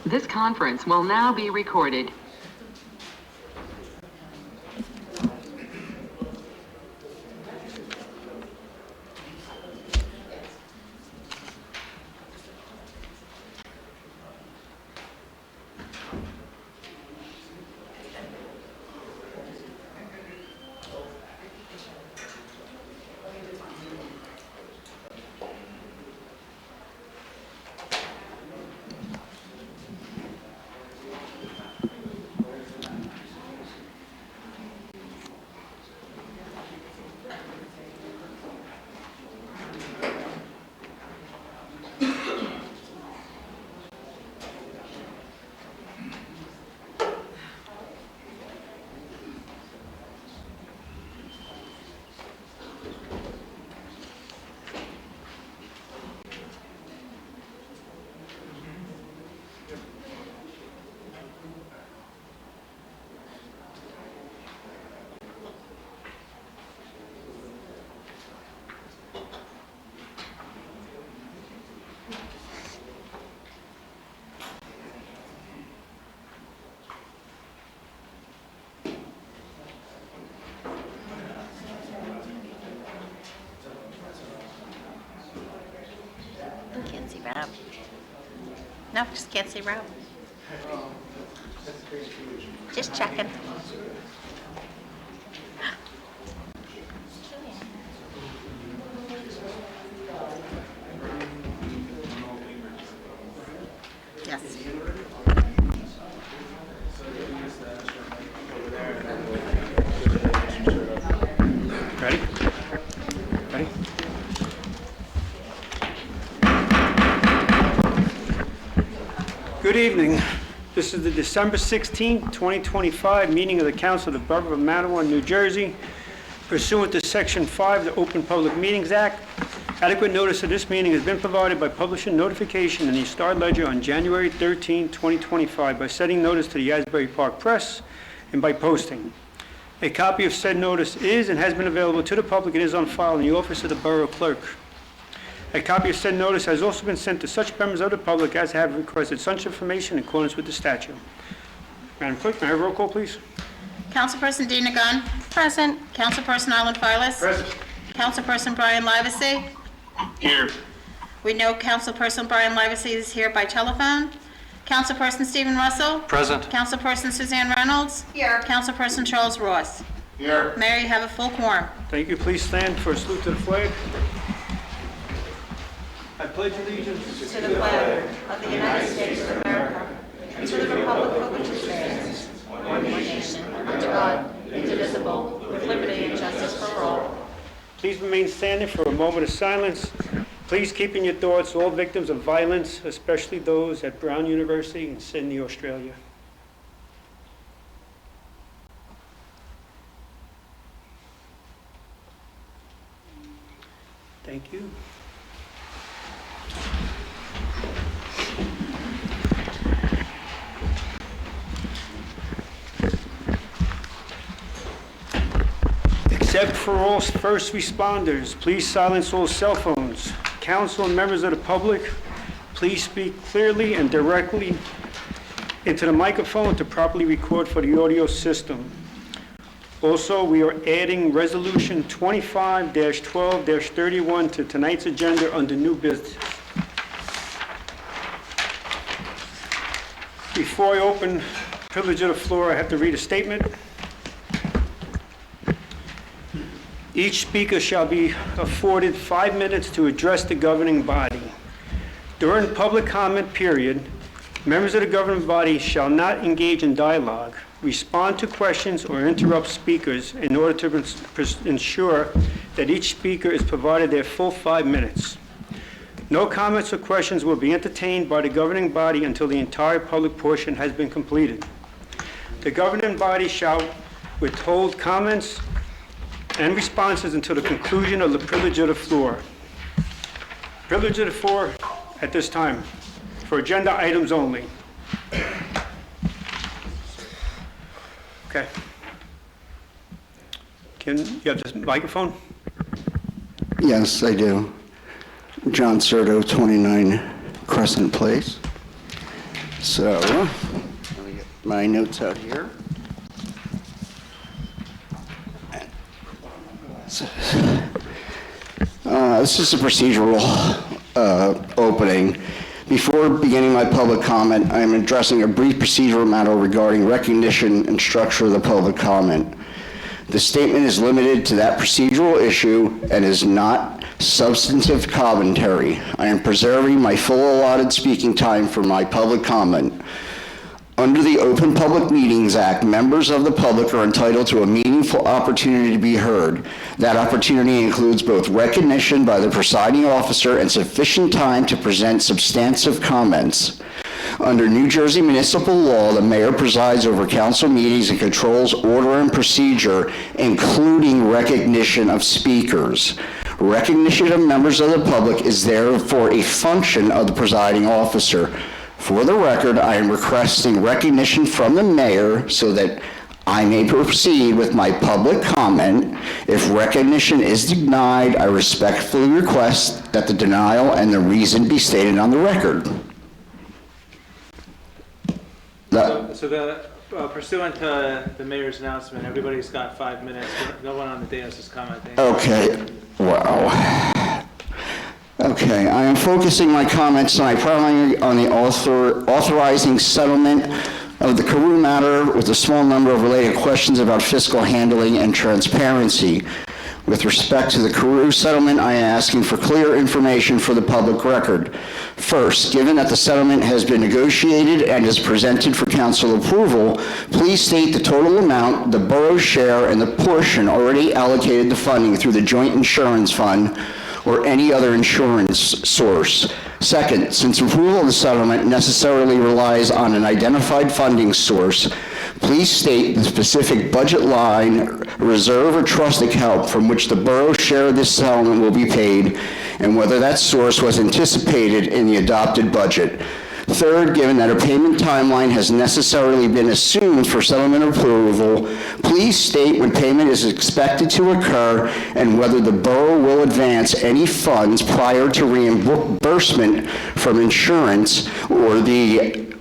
This conference will now be recorded. Can't see Rob. No, just can't see Rob. Just checking. Yes. Ready? Ready? Good evening. This is the December 16, 2025 meeting of the Council of the Borough of Matawan, New Jersey. Pursuant to Section 5 of the Open Public Meetings Act, adequate notice of this meeting has been provided by publishing notification in the Star Ledger on January 13, 2025 by setting notice to the Asbury Park Press and by posting. A copy of said notice is and has been available to the public and is on file in the office of the Borough Clerk. A copy of said notice has also been sent to such members of the public as have requested such information in accordance with the statute. Madam Clerk, may I have a roll call, please? Councilperson Dina Gunn. Present. Councilperson Arlen Files. Present. Councilperson Brian Livesey. Here. We know Councilperson Brian Livesey is here by telephone. Councilperson Stephen Russell. Present. Councilperson Suzanne Reynolds. Here. Councilperson Charles Ross. Here. Mayor, you have a full quorum. Thank you. Please stand for a salute to the flag. I pledge allegiance To the flag of the United States of America and to the republic for which it stands, one nation, under God, indivisible, with liberty and justice for all. Please remain standing for a moment of silence. Please keep in your thoughts all victims of violence, especially those at Brown University in Sydney, Australia. Thank you. Except for all first responders, please silence all cell phones. Council and members of the public, please speak clearly and directly into the microphone to properly record for the audio system. Also, we are adding Resolution 25-12-31 to tonight's agenda under new business. Before I open privilege of the floor, I have to read a statement. Each speaker shall be afforded 5 minutes to address the governing body. During public comment period, members of the governing body shall not engage in dialogue, respond to questions, or interrupt speakers in order to ensure that each speaker is provided their full 5 minutes. No comments or questions will be entertained by the governing body until the entire public portion has been completed. The governing body shall withhold comments and responses until the conclusion of the privilege of the floor. Privilege of the floor at this time for agenda items only. Okay. Can you have this microphone? Yes, I do. John Serto, 29 Crescent Place. So, let me get my notes out here. This is a procedural opening. Before beginning my public comment, I am addressing a brief procedural matter regarding recognition and structure of the public comment. The statement is limited to that procedural issue and is not substantive commentary. I am preserving my full allotted speaking time for my public comment. Under the Open Public Meetings Act, members of the public are entitled to a meaningful opportunity to be heard. That opportunity includes both recognition by the presiding officer and sufficient time to present substantive comments. Under New Jersey municipal law, the mayor presides over council meetings and controls order and procedure, including recognition of speakers. Recognition of members of the public is therefore a function of the presiding officer. For the record, I am requesting recognition from the mayor so that I may proceed with my public comment. If recognition is denied, I respectfully request that the denial and the reason be stated on the record. Pursuant to the mayor's announcement, everybody's got 5 minutes. No one on the dais is commenting. Okay, wow. Okay, I am focusing my comments tonight primarily on the authorizing settlement of the Carew matter with a small number of related questions about fiscal handling and transparency. With respect to the Carew settlement, I am asking for clear information for the public record. First, given that the settlement has been negotiated and is presented for council approval, please state the total amount, the borough's share, and the portion already allocated to funding through the joint insurance fund or any other insurance source. Second, since approval of the settlement necessarily relies on an identified funding source, please state the specific budget line, reserve, or trust account from which the borough's share of this settlement will be paid, and whether that source was anticipated in the adopted budget. Third, given that a payment timeline has necessarily been assumed for settlement approval, please state when payment is expected to occur and whether the borough will advance any funds prior to reimbursement from insurance or the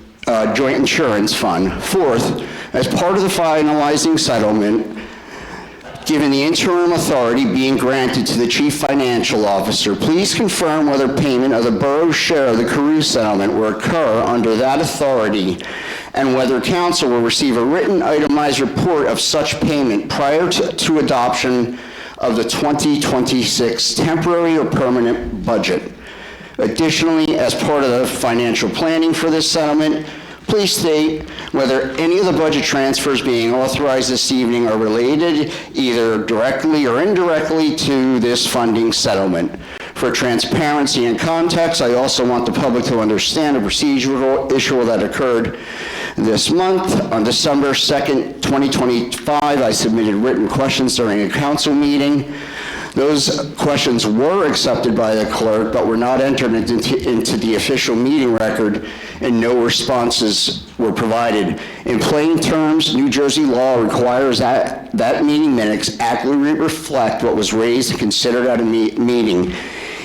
joint insurance fund. Fourth, as part of the finalizing settlement, given the interim authority being granted to the Chief Financial Officer, please confirm whether payment of the borough's share of the Carew settlement will occur under that authority and whether council will receive a written itemized report of such payment prior to adoption of the 2026 temporary or permanent budget. Additionally, as part of the financial planning for this settlement, please state whether any of the budget transfers being authorized this evening are related either directly or indirectly to this funding settlement. For transparency and context, I also want the public to understand a procedural issue that occurred this month. On December 2nd, 2025, I submitted written questions during a council meeting. Those questions were accepted by the clerk, but were not entered into the official meeting record, and no responses were provided. In plain terms, New Jersey law requires that meeting minutes accurately reflect what was raised and considered at a meeting.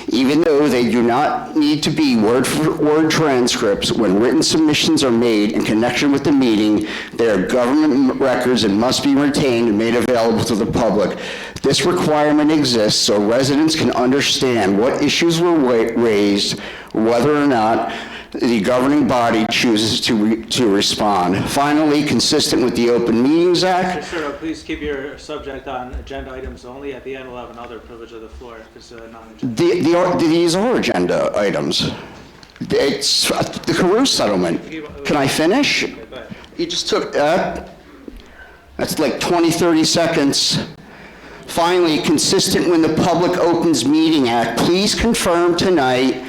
Even though they do not need to be word-for-word transcripts, when written submissions are made in connection with the meeting, they are government records and must be retained and made available to the public. This requirement exists so residents can understand what issues were raised, whether or not the governing body chooses to respond. Finally, consistent with the Open Meetings Act. Sir, please keep your subject on agenda items only. At the end, we'll have another privilege of the floor because non-agenda. These are agenda items. It's the Carew settlement. Can I finish? Okay, go ahead. You just took that. That's like 20, 30 seconds. Finally, consistent with the Public Opens Meeting Act, please confirm tonight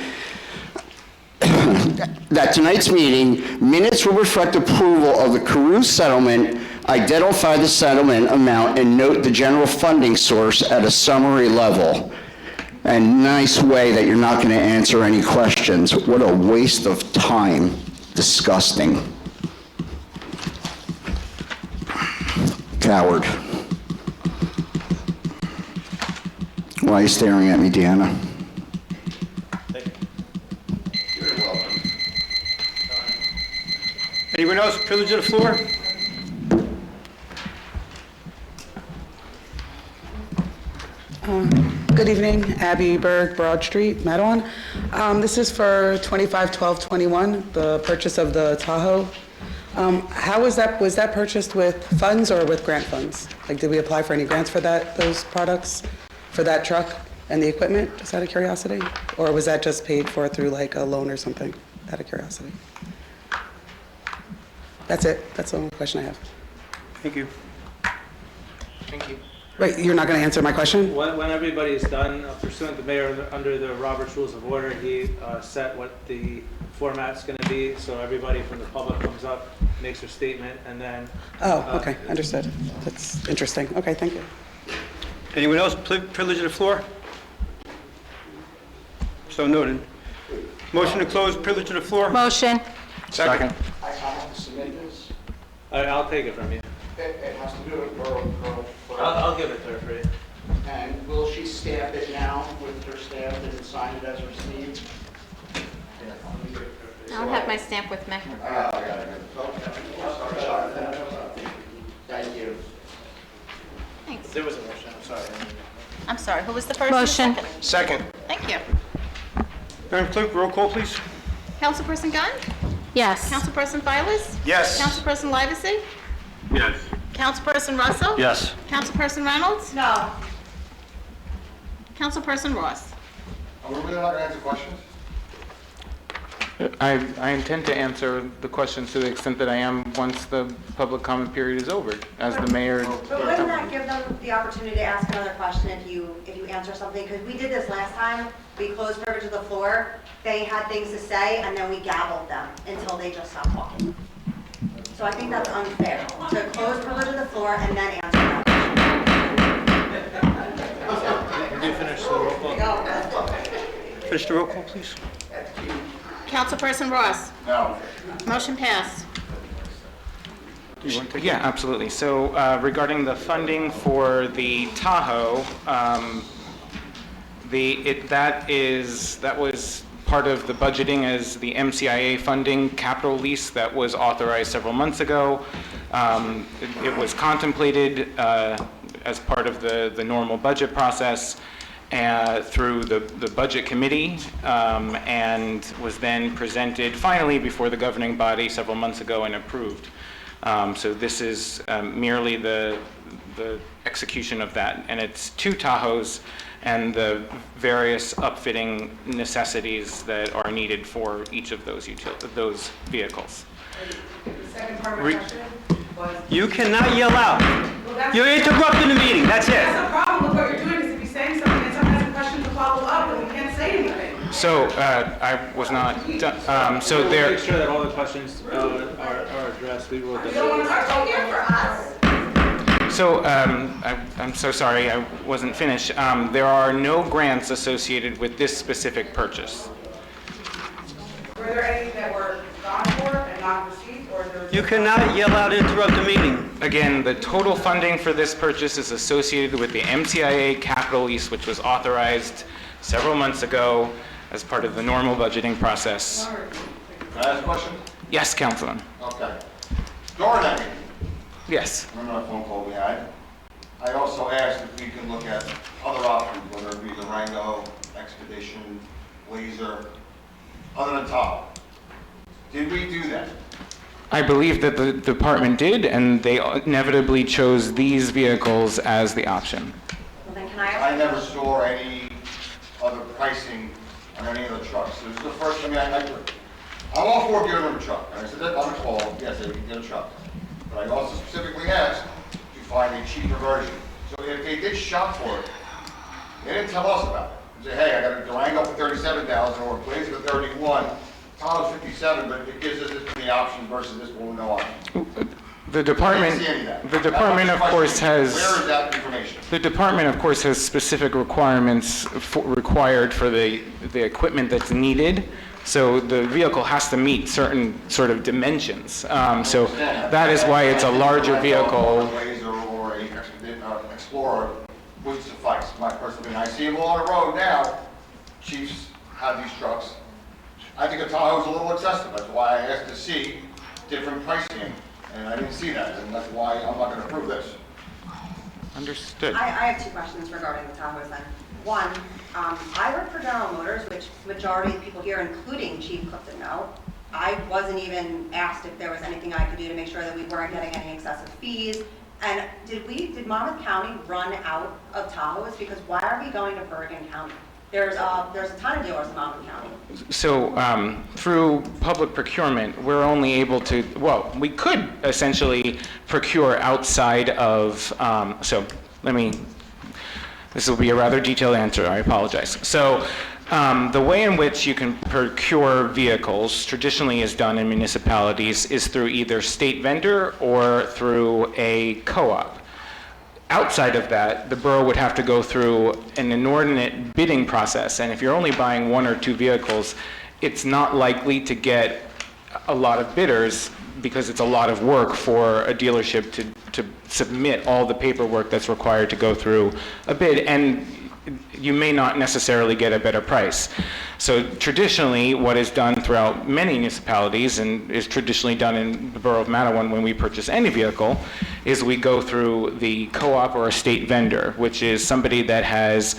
that tonight's meeting minutes will reflect approval of the Carew settlement, identify the settlement amount, and note the general funding source at a summary level. And nice way that you're not going to answer any questions. What a waste of time. Disgusting. Coward. Why are you staring at me, Deanna? Anyone else, privilege of the floor? Good evening, Abby Berg, Broad Street, Matawan. This is for 251221, the purchase of the Tahoe. How was that purchased with funds or with grant funds? Like, did we apply for any grants for those products, for that truck and the equipment, just out of curiosity? Or was that just paid for through like a loan or something, out of curiosity? That's it. That's the only question I have. Thank you. Thank you. Wait, you're not going to answer my question? When everybody is done, pursuant to Mayor, under the Robert's Rules of Order, he set what the format's going to be, so everybody from the public comes up, makes their statement, and then... Oh, okay, understood. That's interesting. Okay, thank you. Anyone else, privilege of the floor? So noted. Motion to close, privilege of the floor? Motion. Second. I have to submit this. I'll take it from you. It has to do with Borough. I'll give it to her for you. And will she stamp it now with her stamp and sign it as received? I'll have my stamp with me. Thank you. Thanks. There was a motion, I'm sorry. I'm sorry, who was the first? Motion. Second. Thank you. Madam Clerk, roll call, please. Councilperson Gunn? Yes. Councilperson Filas? Yes. Councilperson Livesey? Yes. Councilperson Russell? Yes. Councilperson Reynolds? No. Councilperson Ross? Are we really not going to answer questions? I intend to answer the questions to the extent that I am once the public comment period is over, as the mayor. But wouldn't that give them the opportunity to ask another question if you answer something? Because we did this last time, we closed privilege of the floor, they had things to say, and then we gavelled them until they just stopped talking. So I think that's unfair, to close privilege of the floor and then answer that question. Did you finish the roll call? Finish the roll call, please. Councilperson Ross? No. Motion passed. Yeah, absolutely. So regarding the funding for the Tahoe, that was part of the budgeting as the MCIA funding capital lease that was authorized several months ago. It was contemplated as part of the normal budget process through the budget committee, and was then presented finally before the governing body several months ago and approved. So this is merely the execution of that, and it's 2 Tahoes and the various upfitting necessities that are needed for each of those vehicles. The second part of my question was... You cannot yell out. You're interrupting the meeting, that's it. That's a problem with what you're doing, because if you're saying something and someone has a question to follow up, and we can't say anything. So I was not done. So We'll there. make sure that all the questions are addressed. We will. You don't want to start talking for us. So I'm so sorry, I wasn't finished. There are no grants associated with this specific purchase. Were there any that were gone for and not received, or there was... You cannot yell out and interrupt the meeting. Again, the total funding for this purchase is associated with the MCIA capital lease, which was authorized several months ago as part of the normal budgeting process. Can I ask a question? Yes, Councilman. Okay. During that meeting, Yes. remember that phone call we had? I also asked if we can look at other options, whether it be Durango, Expedition, Blazer, other than Tahoe. Did we do that? I believe that the department did, and they inevitably chose these vehicles as the option. Well, then can I ask? I never saw any other pricing on any of the trucks. This is the first time I'm all for giving them a truck. And I said that on the call, yes, they can get a truck. But I also specifically asked to find a cheaper version. So if they did shop for it, they didn't tell us about it. They said, hey, I got a Durango for $37,000 or a Blazer for $31,000. Tahoe's $57,000, but it gives us this many options versus this one with no option. The department, I didn't see any of that. the department of course has. Where is that information? The department, of course, has specific requirements required for the equipment that's needed. So the vehicle has to meet certain sort of dimensions. So that is why it's a larger vehicle. A Blazer or a Explorer would suffice. My personal opinion. I see them all on the road now. Chiefs have these trucks. I think a Tahoe is a little excessive. That's why I asked to see different pricing, and I didn't see that, and that's why I'm not gonna approve this. Understood. I have two questions regarding the Tahoes then. One, I work for General Motors, which majority of people here, including Chief Clifton, know. I wasn't even asked if there was anything I could do to make sure that we weren't getting any excessive fees. And did Monmouth County run out of Tahoes? Because why are we going to Bergen County? There's a ton of dealers in Monmouth County. So through public procurement, we're only able to, well, we could essentially procure outside of, this will be a rather detailed answer, I apologize. So the way in which you can procure vehicles traditionally is done in municipalities is through either state vendor or through a co-op. Outside of that, the borough would have to go through an inordinate bidding process, and if you're only buying one or two vehicles, it's not likely to get a lot of bidders because it's a lot of work for a dealership to submit all the paperwork that's required to go through a bid, and you may not necessarily get a better price. So traditionally, what is done throughout many municipalities and is traditionally done in the Borough of Matawan when we purchase any vehicle is we go through the co-op or a state vendor, which is somebody that has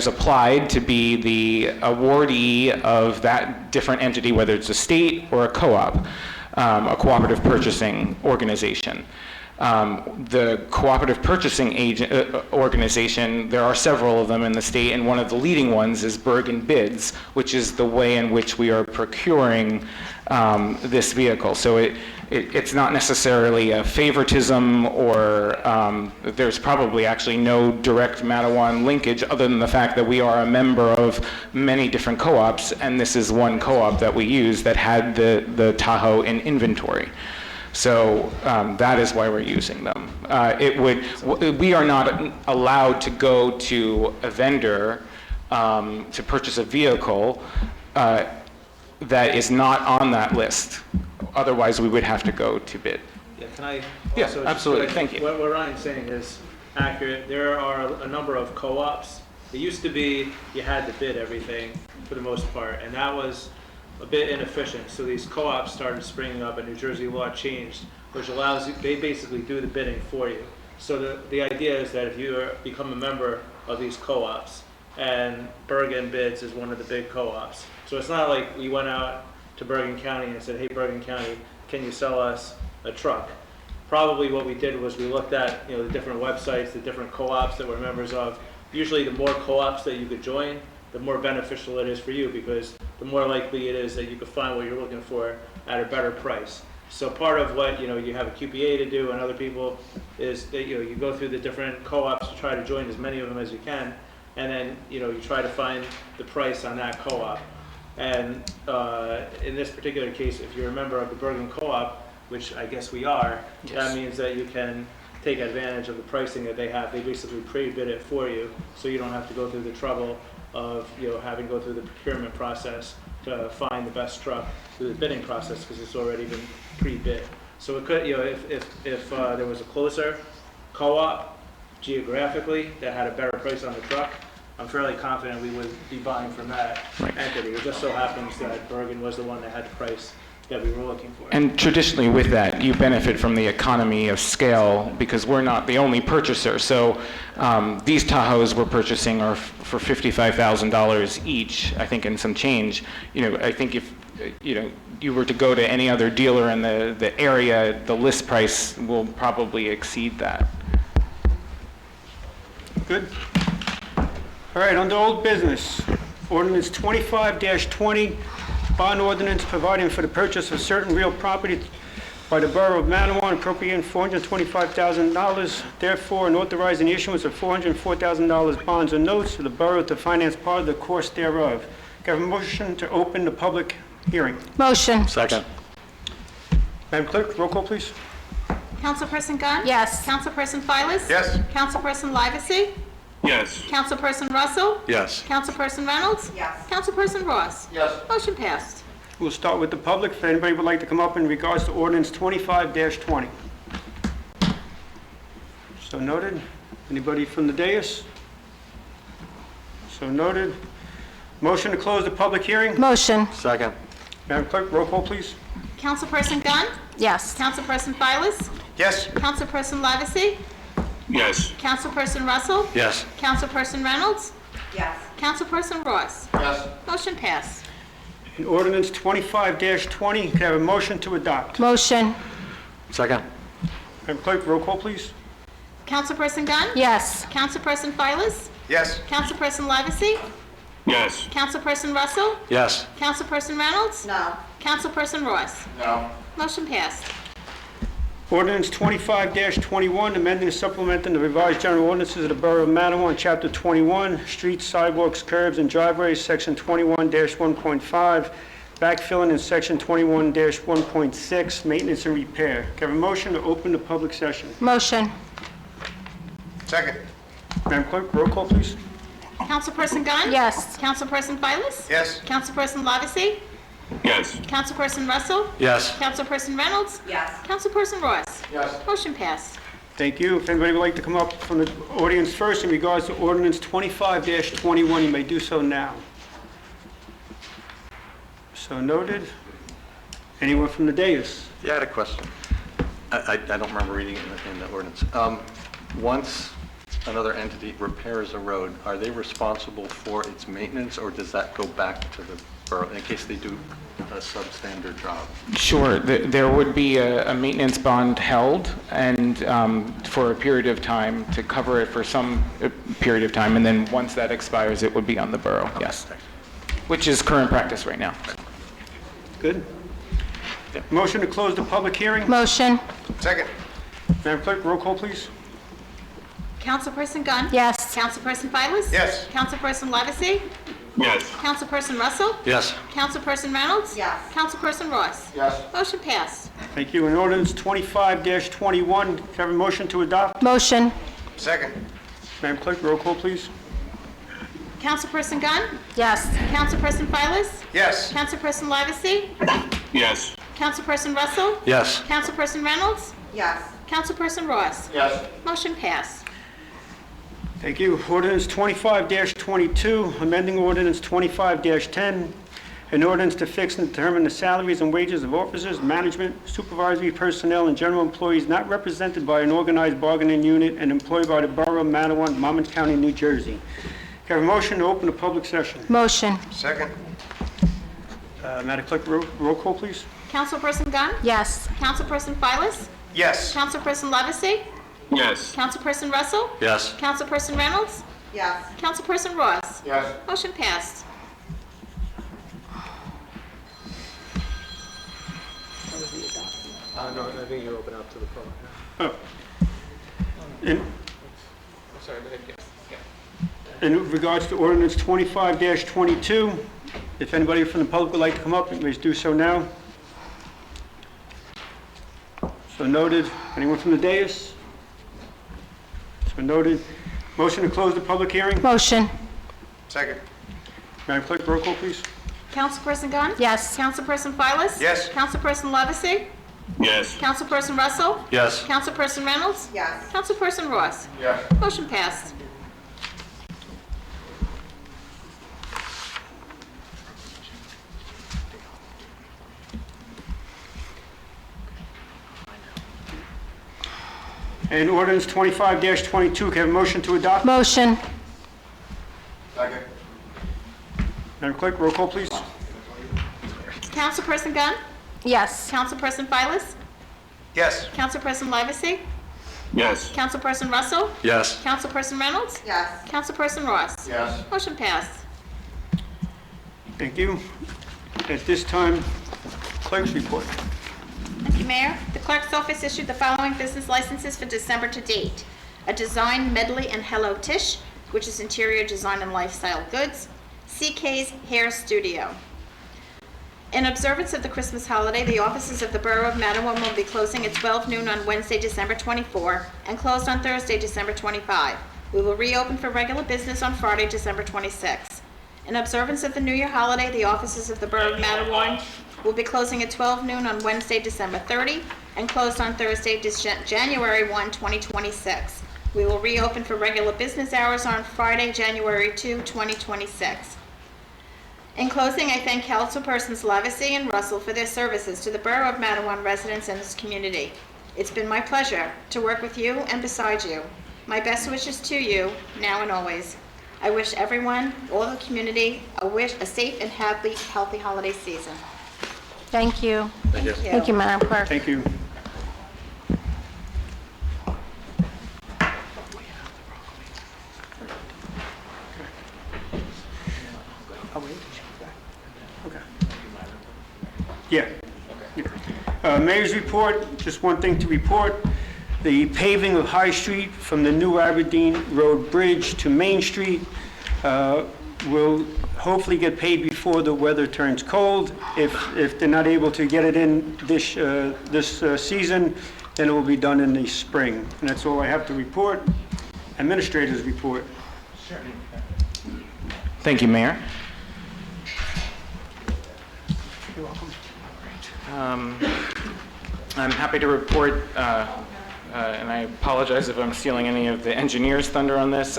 applied to be the awardee of that different entity, whether it's a state or a co-op, a cooperative purchasing organization. The cooperative purchasing organization, there are several of them in the state, and one of the leading ones is Bergen Bids, which is the way in which we are procuring this vehicle. So it's not necessarily a favoritism, or there's probably actually no direct Matawan linkage other than the fact that we are a member of many different co-ops, and this is one co-op that we use that had the Tahoe in inventory. So that is why we're using them. We are not allowed to go to a vendor to purchase a vehicle that is not on that list. Otherwise, we would have to go to bid. Yeah, can I? Yeah, also absolutely. just- Thank you. What Ryan's saying is accurate. There are a number of co-ops. It used to be you had to bid everything for the most part, and that was a bit inefficient. So these co-ops started springing up, and New Jersey law changed, which allows you, they basically do the bidding for you. So the idea is that if you become a member of these co-ops, and Bergen Bids is one of the big co-ops. So it's not like we went out to Bergen County and said, hey, Bergen County, can you sell us a truck? Probably what we did was we looked at the different websites, the different co-ops that we're members of. Usually the more co-ops that you could join, the more beneficial it is for you, because the more likely it is that you could find what you're looking for at a better price. So part of what you have a QPA to do and other people is that you go through the different co-ops to try to join as many of them as you can, and then you try to find the price on that co-op. And in this particular case, if you're a member of the Bergen Co-op, which I guess we are, Yes. That means that you can take advantage of the pricing that they have. They basically pre-bid it for you, so you don't have to go through the trouble of having to go through the procurement process to find the best truck through the bidding process, because it's already been pre-bid. So it could, if there was a closer co-op geographically that had a better price on the truck, I'm fairly confident we would be buying from that entity. It just so happens that Bergen was the one that had the price that we were looking for. And traditionally with that, you benefit from the economy of scale because we're not the only purchaser. So these Tahoes we're purchasing are for $55,000 each, I think, and some change. I think if you were to go to any other dealer in the area, the list price will probably exceed that. Good. All right, under old business, ordinance 25-20, bond ordinance providing for the purchase of certain real property by the Borough of Matawan, appropriating $425,000, therefore, and authorizing the issuance of $404,000 bonds or notes to the borough to finance part of the cost thereof. Can I have a motion to open the public hearing? Motion. Second. Madam Clerk, roll call, please. Councilperson Gunn? Yes. Councilperson Silas? Yes. Councilperson Livesey? Yes. Councilperson Russell? Yes. Councilperson Reynolds? Yes. Councilperson Ross? Yes. Motion passed. We'll start with the public. If anybody would like to come up in regards to ordinance 25-20. So noted. Anybody from the dais? So noted. Motion to close the public hearing. Motion. Second. Madam Clerk, roll call, please. Councilperson Gunn? Yes. Councilperson Silas? Yes. Councilperson Levesey? Yes. Councilperson Russell? Yes. Councilperson Reynolds? Yes. Councilperson Ross? Yes. Motion passed. In ordinance 25-20, can I have a motion to adopt? Motion. Second. Madam Clerk, roll call, please. Councilperson Gunn? Yes. Councilperson Silas? Yes. Councilperson Levesey? Yes. Councilperson Russell? Yes. Councilperson Reynolds? No. Councilperson Ross? No. Motion passed. Ordinance 25-21, amending and supplementing the revised general ordinances of the Borough of Matawan, Chapter 21, Streets, Sidewalks, Curbs, and Driveways, Section 21-1.5, backfilling in Section 21-1.6, Maintenance and Repair. Can I have a motion to open the public session? Motion. Second. Madam Clerk, roll call, please. Councilperson Gunn? Yes. Councilperson Silas? Yes. Councilperson Levesey? Yes. Councilperson Russell? Yes. Councilperson Reynolds? Yes. Councilperson Ross? Yes. Motion passed. Thank you. If anybody would like to come up from the audience first in regards to ordinance 25-21, you may do so now. So noted. Anyone from the dais? Yeah, I had a question. I don't remember reading it in the ordinance. Once another entity repairs a road, are they responsible for its maintenance, or does that go back to the borough in case they do a substandard job? Sure, there would be a maintenance bond held and for a period of time to cover it for some period of time, and then once that expires, it would be on the borough, yes. Which is current practice right now. Good. Motion to close the public hearing. Motion. Second. Madam Clerk, roll call, please. Councilperson Gunn? Yes. Councilperson Silas? Yes. Councilperson Levesey? Yes. Councilperson Russell? Yes. Councilperson Reynolds? Yes. Councilperson Ross? Yes. Motion passed. Thank you. In ordinance 25-21, can I have a motion to adopt? Motion. Second. Madam Clerk, roll call, please. Councilperson Gunn? Yes. Councilperson Silas? Yes. Councilperson Levesey? Yes. Councilperson Russell? Yes. Councilperson Reynolds? Yes. Councilperson Ross? Yes. Motion passed. Thank you. Ordinance 25-22, amending ordinance 25-10, an ordinance to fix and determine the salaries and wages of officers, management, supervisory personnel, and general employees not represented by an organized bargaining unit and employed by the Borough of Matawan, Monmouth County, New Jersey. Can I have a motion to open the public session? Motion. Second. Madam Clerk, roll call, please. Councilperson Gunn? Yes. Councilperson Silas? Yes. Councilperson Levesey? Yes. Councilperson Russell? Yes. Councilperson Reynolds? Yes. Councilperson Ross? Yes. Motion passed. No, I think you open up to the public. Oh. In I'm sorry, go ahead, yes. in regards to ordinance 25-22, if anybody from the public would like to come up, please do so now. So noted. Anyone from the dais? So noted. Motion to close the public hearing. Motion. Second. Madam Clerk, roll call, please. Councilperson Gunn? Yes. Councilperson Silas? Yes. Councilperson Levesey? Yes. Councilperson Russell? Yes. Councilperson Reynolds? Yes. Councilperson Ross? Yes. Motion passed. And ordinance 25-22, can I have a motion to adopt? Motion. Second. Madam Clerk, roll call, please. Councilperson Gunn? Yes. Councilperson Silas? Yes. Councilperson Levesey? Yes. Councilperson Russell? Yes. Councilperson Reynolds? Yes. Councilperson Ross? Yes. Motion passed. Thank you. At this time, clerk's report. Thank you, Mayor. The clerk's office issued the following business licenses for December to date. A Design Medley and Hello Tish, which is interior design and lifestyle goods. CK's Hair Studio. In observance of the Christmas holiday, the offices of the Borough of Matawan will be closing at 12 noon on Wednesday, December 24, and closed on Thursday, December 25. We will reopen for regular business on Friday, December 26. In observance of the New Year holiday, the offices of the Borough of Matawan will be closing at 12 noon on Wednesday, December 30, and closed on Thursday, January 1, 2026. We will reopen for regular business hours on Friday, January 2, 2026. In closing, I thank Councilpersons Lavisi and Russell for their services to the Borough of Matawan residents and its community. It's been my pleasure to work with you and beside you. My best wishes to you, now and always. I wish everyone, all the community, a safe and healthy holiday season. Thank you. Thank you. Thank you, Madam Clerk. Thank you. Yeah. Mayor's report, just one thing to report. The paving of High Street from the New Aberdeen Road Bridge to Main Street will hopefully get paid before the weather turns cold. If they're not able to get it in this season, then it will be done in the spring. And that's all I have to report. Administrator's report. Thank you, Mayor. You're welcome. I'm happy to report, and I apologize if I'm stealing any of the engineer's thunder on this.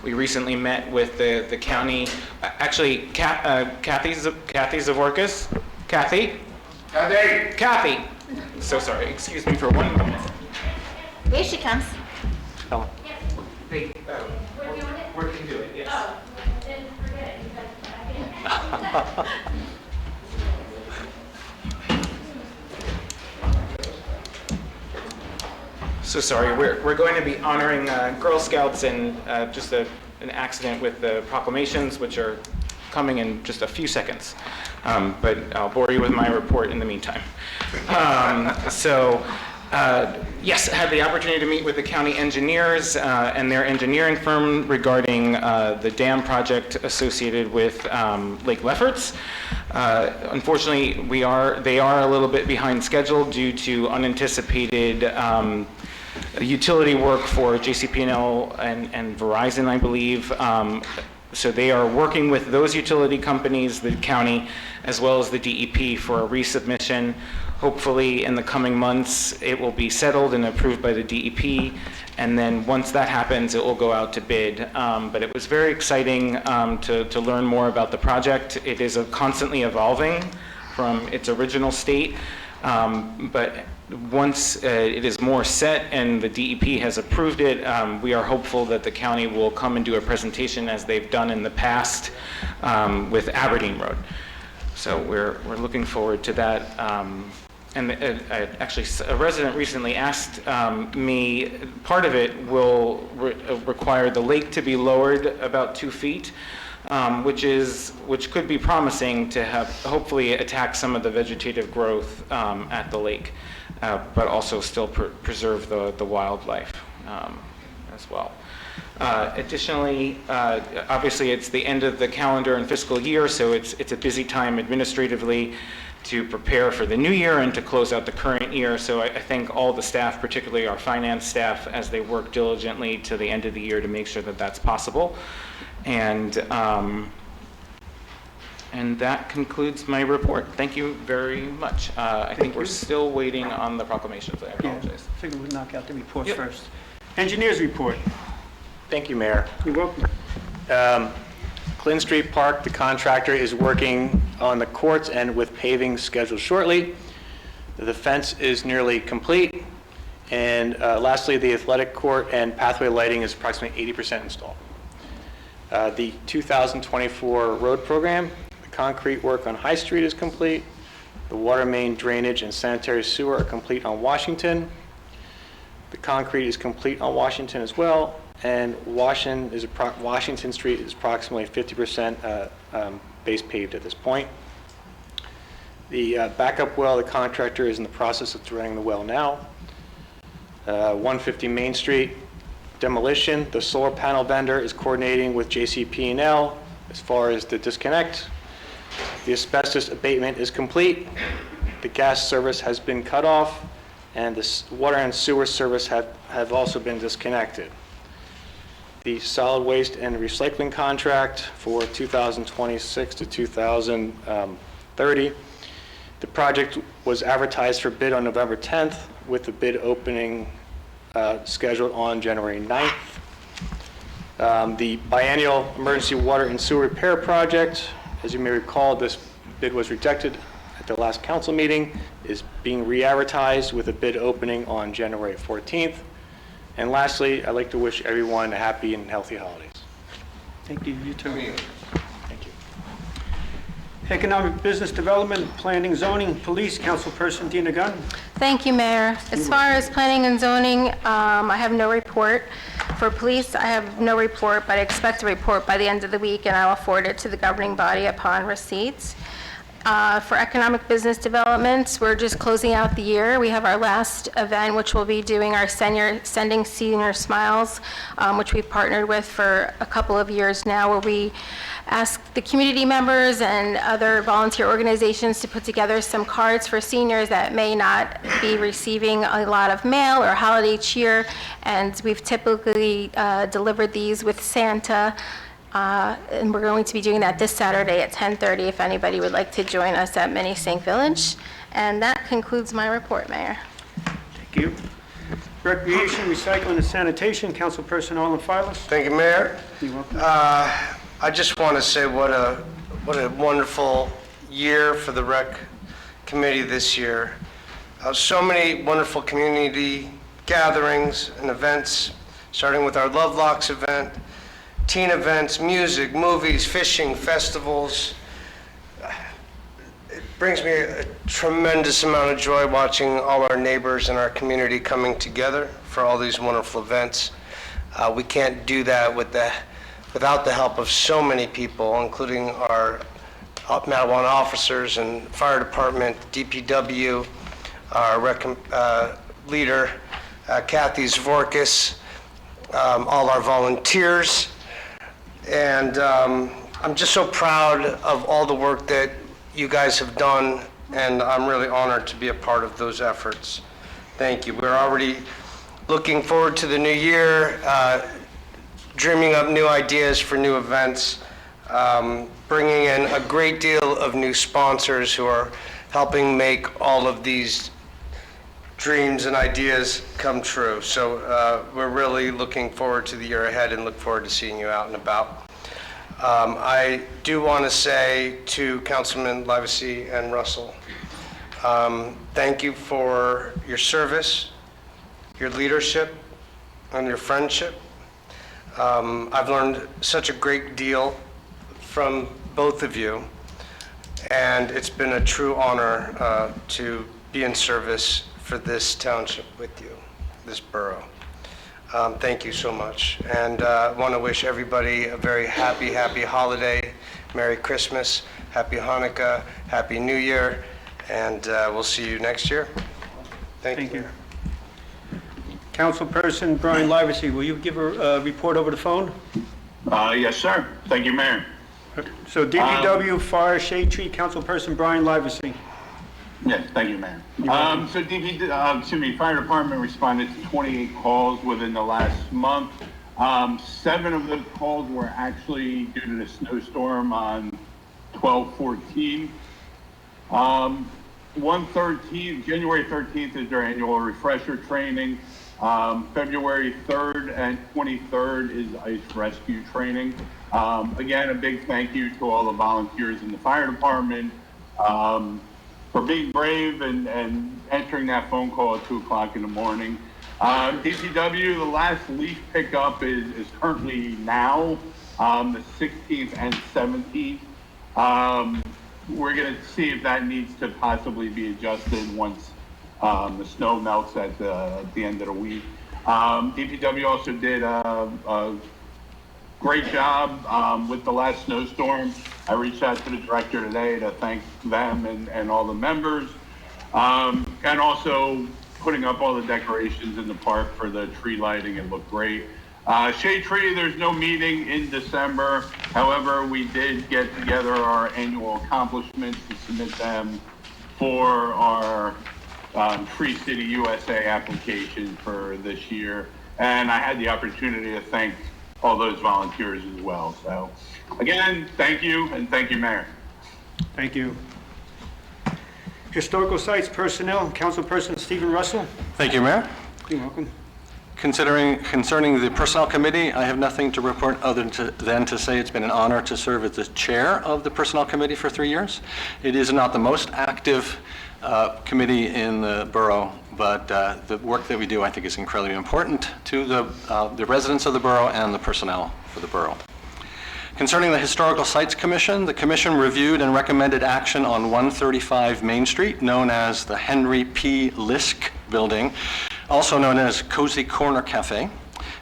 We recently met with the county, actually, Kathy Zavorkas? Kathy? Kathy! So sorry, excuse me for 1 moment. Here she comes. Where can you do it? Yes. So sorry, we're going to be honoring Girl Scouts and just an accident with the proclamations, which are coming in just a few seconds. But I'll bore you with my report in the meantime. Yes, I had the opportunity to meet with the county engineers and their engineering firm regarding the dam project associated with Lake Lefferts. Unfortunately, they are a little bit behind schedule due to unanticipated utility work for JCP&L and Verizon, I believe. So they are working with those utility companies, the county, as well as the DEP for a resubmission. Hopefully in the coming months, it will be settled and approved by the DEP. And then once that happens, it will go out to bid. But it was very exciting to learn more about the project. It is constantly evolving from its original state. But once it is more set and the DEP has approved it, we are hopeful that the county will come and do a presentation as they've done in the past with Aberdeen Road. So we're looking forward to that. Actually, a resident recently asked me, part of it will require the lake to be lowered about 2 feet, which could be promising to have hopefully attack some of the vegetative growth at the lake, but also still preserve the wildlife as well. Additionally, obviously it's the end of the calendar and fiscal year, so it's a busy time administratively to prepare for the new year and to close out the current year. So I thank all the staff, particularly our finance staff, as they work diligently to the end of the year to make sure that that's possible. And that concludes my report. Thank you very much. I think we're still waiting on the proclamations. I apologize. I figured we'd knock out the reports first. Engineers report. Thank you, Mayor. You're welcome. Clinton Street Park, the contractor is working on the courts and with paving scheduled shortly. The fence is nearly complete. And lastly, the athletic court and pathway lighting is approximately 80% installed. The 2024 road program, the concrete work on High Street is complete. The water main drainage and sanitary sewer are complete on Washington. The concrete is complete on Washington as well. And Washington Street is approximately 50% base paved at this point. The backup well, the contractor is in the process of draining the well now. 150 Main Street demolition, the solar panel vendor is coordinating with JCP&L as far as the disconnect. The asbestos abatement is complete. The gas service has been cut off, and the water and sewer service have also been disconnected. The solid waste and recycling contract for 2026 to 2030. The project was advertised for bid on November 10th with the bid opening scheduled on January 9th. The biennial emergency water and sewer repair project As you may recall, this bid was rejected at the last council meeting, is being re-advertised with a bid opening on January 14th. And lastly, I'd like to wish everyone a happy and healthy holidays. Thank you. You too. Thank you. Economic Business Development, Planning, Zoning, Police, Councilperson Dina Gunn. Thank you, Mayor. As far as planning and zoning, I have no report. For police, I have no report, but I expect a report by the end of the week, and I will forward it to the governing body upon receipts. For economic business developments, we're just closing out the year. We have our last event, which we'll be doing our Sending Senior Smiles, which we've partnered with for a couple of years now, where we ask the community members and other volunteer organizations to put together some cards for seniors that may not be receiving a lot of mail or holiday cheer. And we've typically delivered these with Santa. And we're going to be doing that this Saturday at 10:30 if anybody would like to join us at Mini Sink Village. And that concludes my report, Mayor. Thank you. Recreation, Recycling, and Sanitation, Councilperson Arlen Files. Thank you, Mayor. You're welcome. I just want to say what a wonderful year for the Rec Committee this year. So many wonderful community gatherings and events, starting with our Love Locks event, teen events, music, movies, fishing, festivals. It brings me a tremendous amount of joy watching all our neighbors and our community coming together for all these wonderful events. We can't do that without the help of so many people, including our Matawan officers and fire department, DPW, our leader, Kathy Zvorkis, all our volunteers. And I'm just so proud of all the work that you guys have done, and I'm really honored to be a part of those efforts. Thank you. We're already looking forward to the new year, dreaming up new ideas for new events, bringing in a great deal of new sponsors who are helping make all of these dreams and ideas come true. So we're really looking forward to the year ahead and look forward to seeing you out and about. I do want to say to Councilman Livesey and Russell, thank you for your service, your leadership, and your friendship. I've learned such a great deal from both of you, and it's been a true honor to be in service for this township with you, this borough. Thank you so much. And I want to wish everybody a very happy holiday, Merry Christmas, Happy Hanukkah, Happy New Year, and we'll see you next year. Thank you. Councilperson Brian Livesey, will you give a report over the phone? Yes, sir. Thank you, Mayor. So DPW, Fire, Shade Tree, Councilperson Brian Livesey. Yes, thank you, Mayor. Fire Department responded to 28 calls within the last month. 7 of those calls were actually due to the snowstorm on 12/14. January 13th is their annual refresher training. February 3rd and 23rd is ice rescue training. Again, a big thank you to all the volunteers in the fire department for being brave and answering that phone call at 2 o'clock in the morning. DPW, the last leaf pickup is currently now, the 16th and 17th. We're going to see if that needs to possibly be adjusted once the snow melts at the end of the week. DPW also did a great job with the last snowstorm. I reached out to the director today to thank them and all the members, and also putting up all the decorations in the park for the tree lighting. It looked great. Shade Tree, there's no meeting in December. However, we did get together our annual accomplishments to submit them for our Tree City USA application for this year. And I had the opportunity to thank all those volunteers as well. So again, thank you, and thank you, Mayor. Thank you. Historical Sites Personnel, Councilperson Stephen Russell. Thank you, Mayor. You're welcome. Concerning the Personnel Committee, I have nothing to report other than to say it's been an honor to serve as the chair of the Personnel Committee for 3 years. It is not the most active committee in the borough, but the work that we do, I think, is incredibly important to the residents of the borough and the personnel for the borough. Concerning the Historical Sites Commission, the commission reviewed and recommended action on 135 Main Street, known as the Henry P. Lisk Building, also known as Cozy Corner Cafe,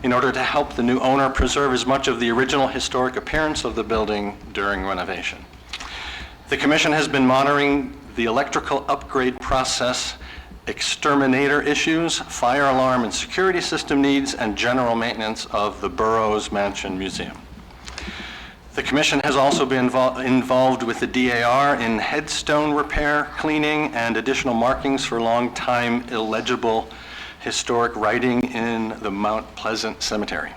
in order to help the new owner preserve as much of the original historic appearance of the building during renovation. The commission has been monitoring the electrical upgrade process, exterminator issues, fire alarm and security system needs, and general maintenance of the Borough's Mansion Museum. The commission has also been involved with the DAR in headstone repair, cleaning, and additional markings for long-time illegible historic writing in the Mount Pleasant Cemetery.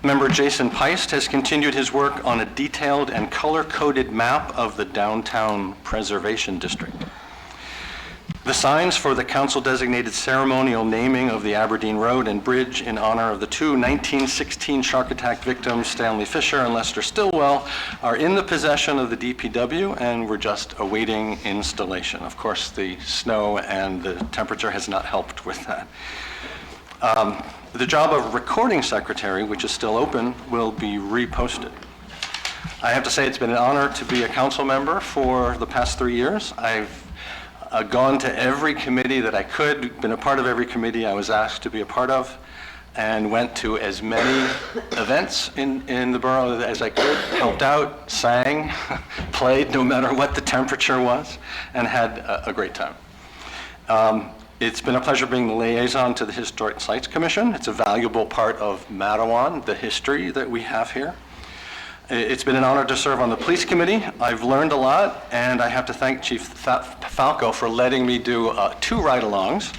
Member Jason Peist has continued his work on a detailed and color-coded map of the Downtown Preservation District. The signs for the council-designated ceremonial naming of the Aberdeen Road and Bridge in honor of the two 1916 shark attack victims, Stanley Fisher and Lester Stillwell, are in the possession of the DPW, and we're just awaiting installation. Of course, the snow and the temperature has not helped with that. The job of recording secretary, which is still open, will be reposted. I have to say it's been an honor to be a council member for the past 3 years. I've gone to every committee that I could, been a part of every committee I was asked to be a part of, and went to as many events in the borough as I could, helped out, sang, played no matter what the temperature was, and had a great time. It's been a pleasure being the liaison to the Historic Sites Commission. It's a valuable part of Matawan, the history that we have here. It's been an honor to serve on the police committee. I've learned a lot, and I have to thank Chief Falco for letting me do 2 ride-alongs.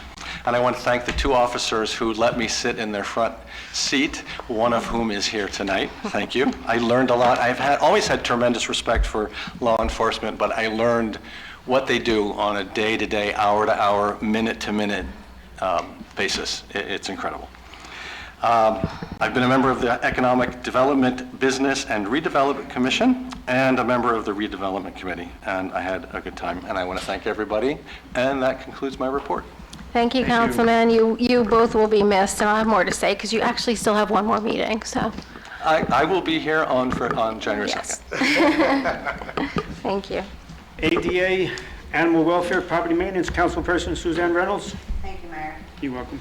And I want to thank the 2 officers who let me sit in their front seat, one of whom is here tonight. Thank you. I learned a lot. I've always had tremendous respect for law enforcement, but I learned what they do on a day-to-day, hour-to-hour, minute-to-minute basis. It's incredible. I've been a member of the Economic Development, Business, and Redevelopment Commission, and a member of the Redevelopment Committee, and I had a good time, and I want to thank everybody, and that concludes my report. Thank you, Councilman. You both will be missed, and I'll have more to say, because you actually still have one more meeting, so. I will be here on January 2nd. Thank you. ADA, Animal Welfare, Property Maintenance, Councilperson Suzanne Reynolds. Thank you, Mayor. You're welcome.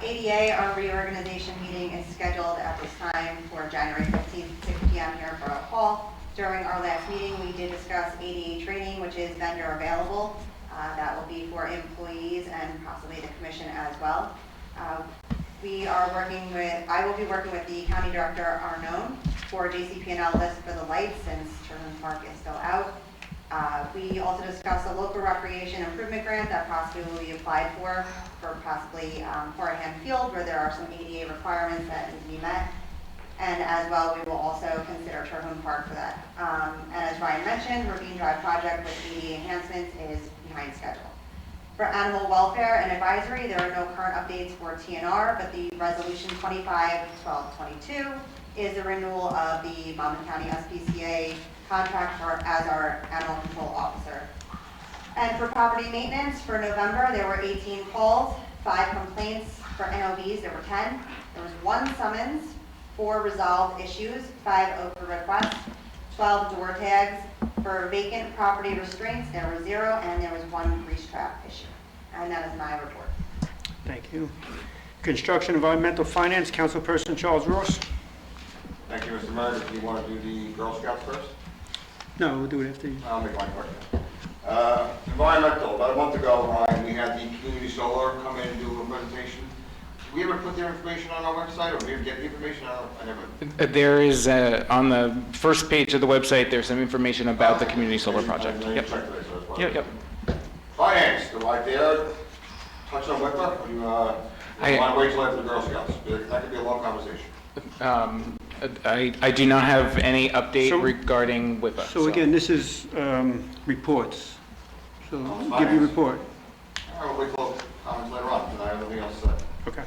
ADA, our reorganization meeting is scheduled at this time for January 15th, 6 p.m. here at Borough Hall. During our last meeting, we did discuss ADA training, which is vendor available. That will be for employees and possibly the commission as well. I will be working with the County Director, Arnone, for JCP&L list for the lights, since Sherman Park is still out. We also discussed a local recreation improvement grant that possibly will be applied for possibly Horahan Field, where there are some ADA requirements that need to be met. And as well, we will also consider Terhune Park for that. And as Ryan mentioned, Ravine Drive project with ADA enhancements is behind schedule. For animal welfare and advisory, there are no current updates for TNR, but the resolution 25-1222 is a renewal of the Monmouth County SPCA contract as our animal control officer. And for property maintenance, for November, there were 18 calls, 5 complaints. For NOVs, there were 10. There was 1 summons, 4 resolved issues, 5 open requests, 12 door tags. For vacant property restraints, there were 0, and there was 1 grease trap issue. And that is my report. Thank you. Construction, Environmental Finance, Councilperson Charles Ross. Thank you, Mr. Mayor. Do you want to do the Girl Scouts first? No, we'll do it after you. I'll make mine first. Environmental, about a month ago, Ryan, we had the community solar come in and do a presentation. Did we ever put their information on our website, or did we ever get the information? I never. There is, on the first page of the website, there's some information about the community solar project. Yep. Finance, do I dare touch on WIPA? Or you want to wait till after the Girl Scouts? That could be a long conversation. I do not have any update regarding WIPA. So again, this is reports. So give your report. I'll wait till comments later on, because I have nothing else to say. Okay.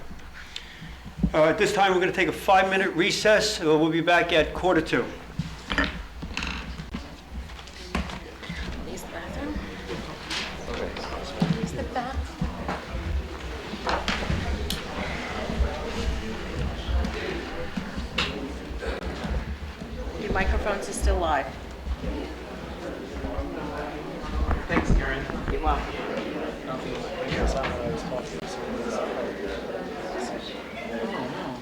At this time, we're going to take a 5-minute recess. We'll be back at 1:45. Use the bathroom. Use the bathroom. Your microphones are still live. Thanks, Karen. You're welcome.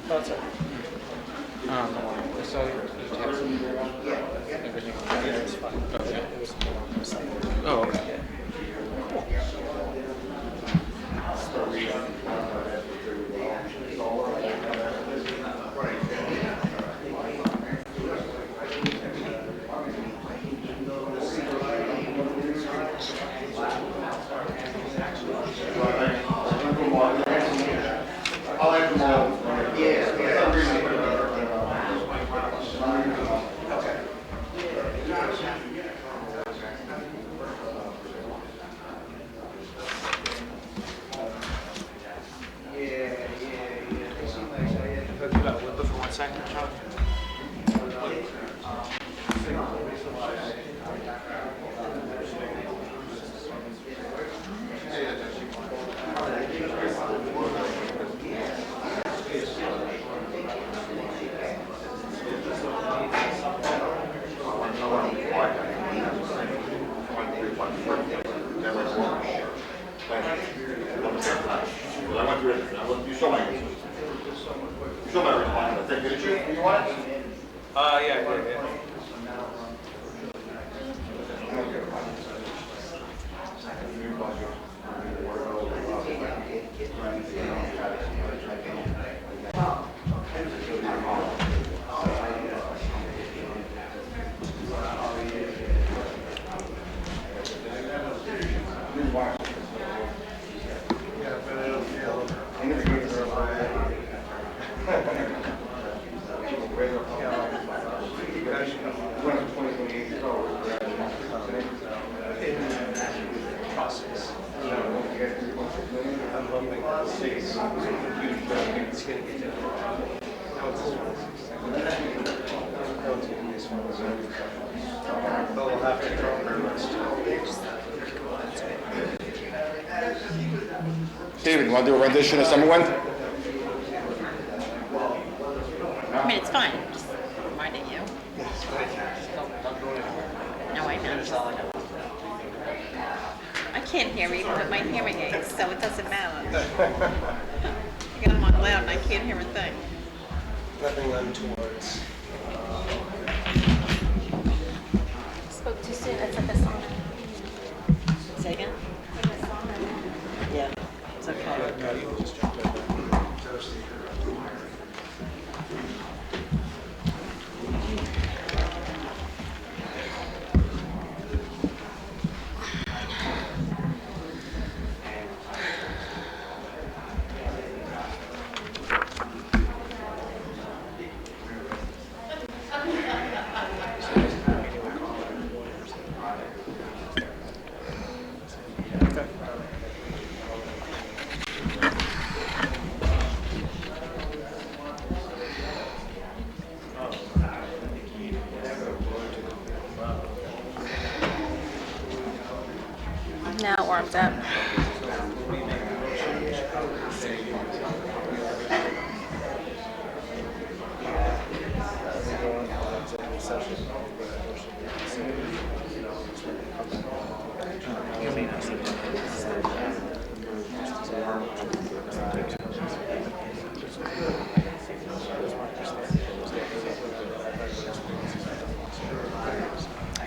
That's all right. So you text me everything. Yeah, it's fine. Okay. Oh, okay. I'll let them all. For 1 second, Sean. You saw my response. I think, did you? You want it? Yeah. David, you want to do a rendition of Summer Wind? I mean, it's fine. Just reminding you. No, I know. I can't hear even with my hearing aids, so it doesn't matter. I got them on loud and I can't hear a thing. Nothing led towards. Spoke too soon. It's like a sauna. Say again? Yeah, it's okay. Now it warms up.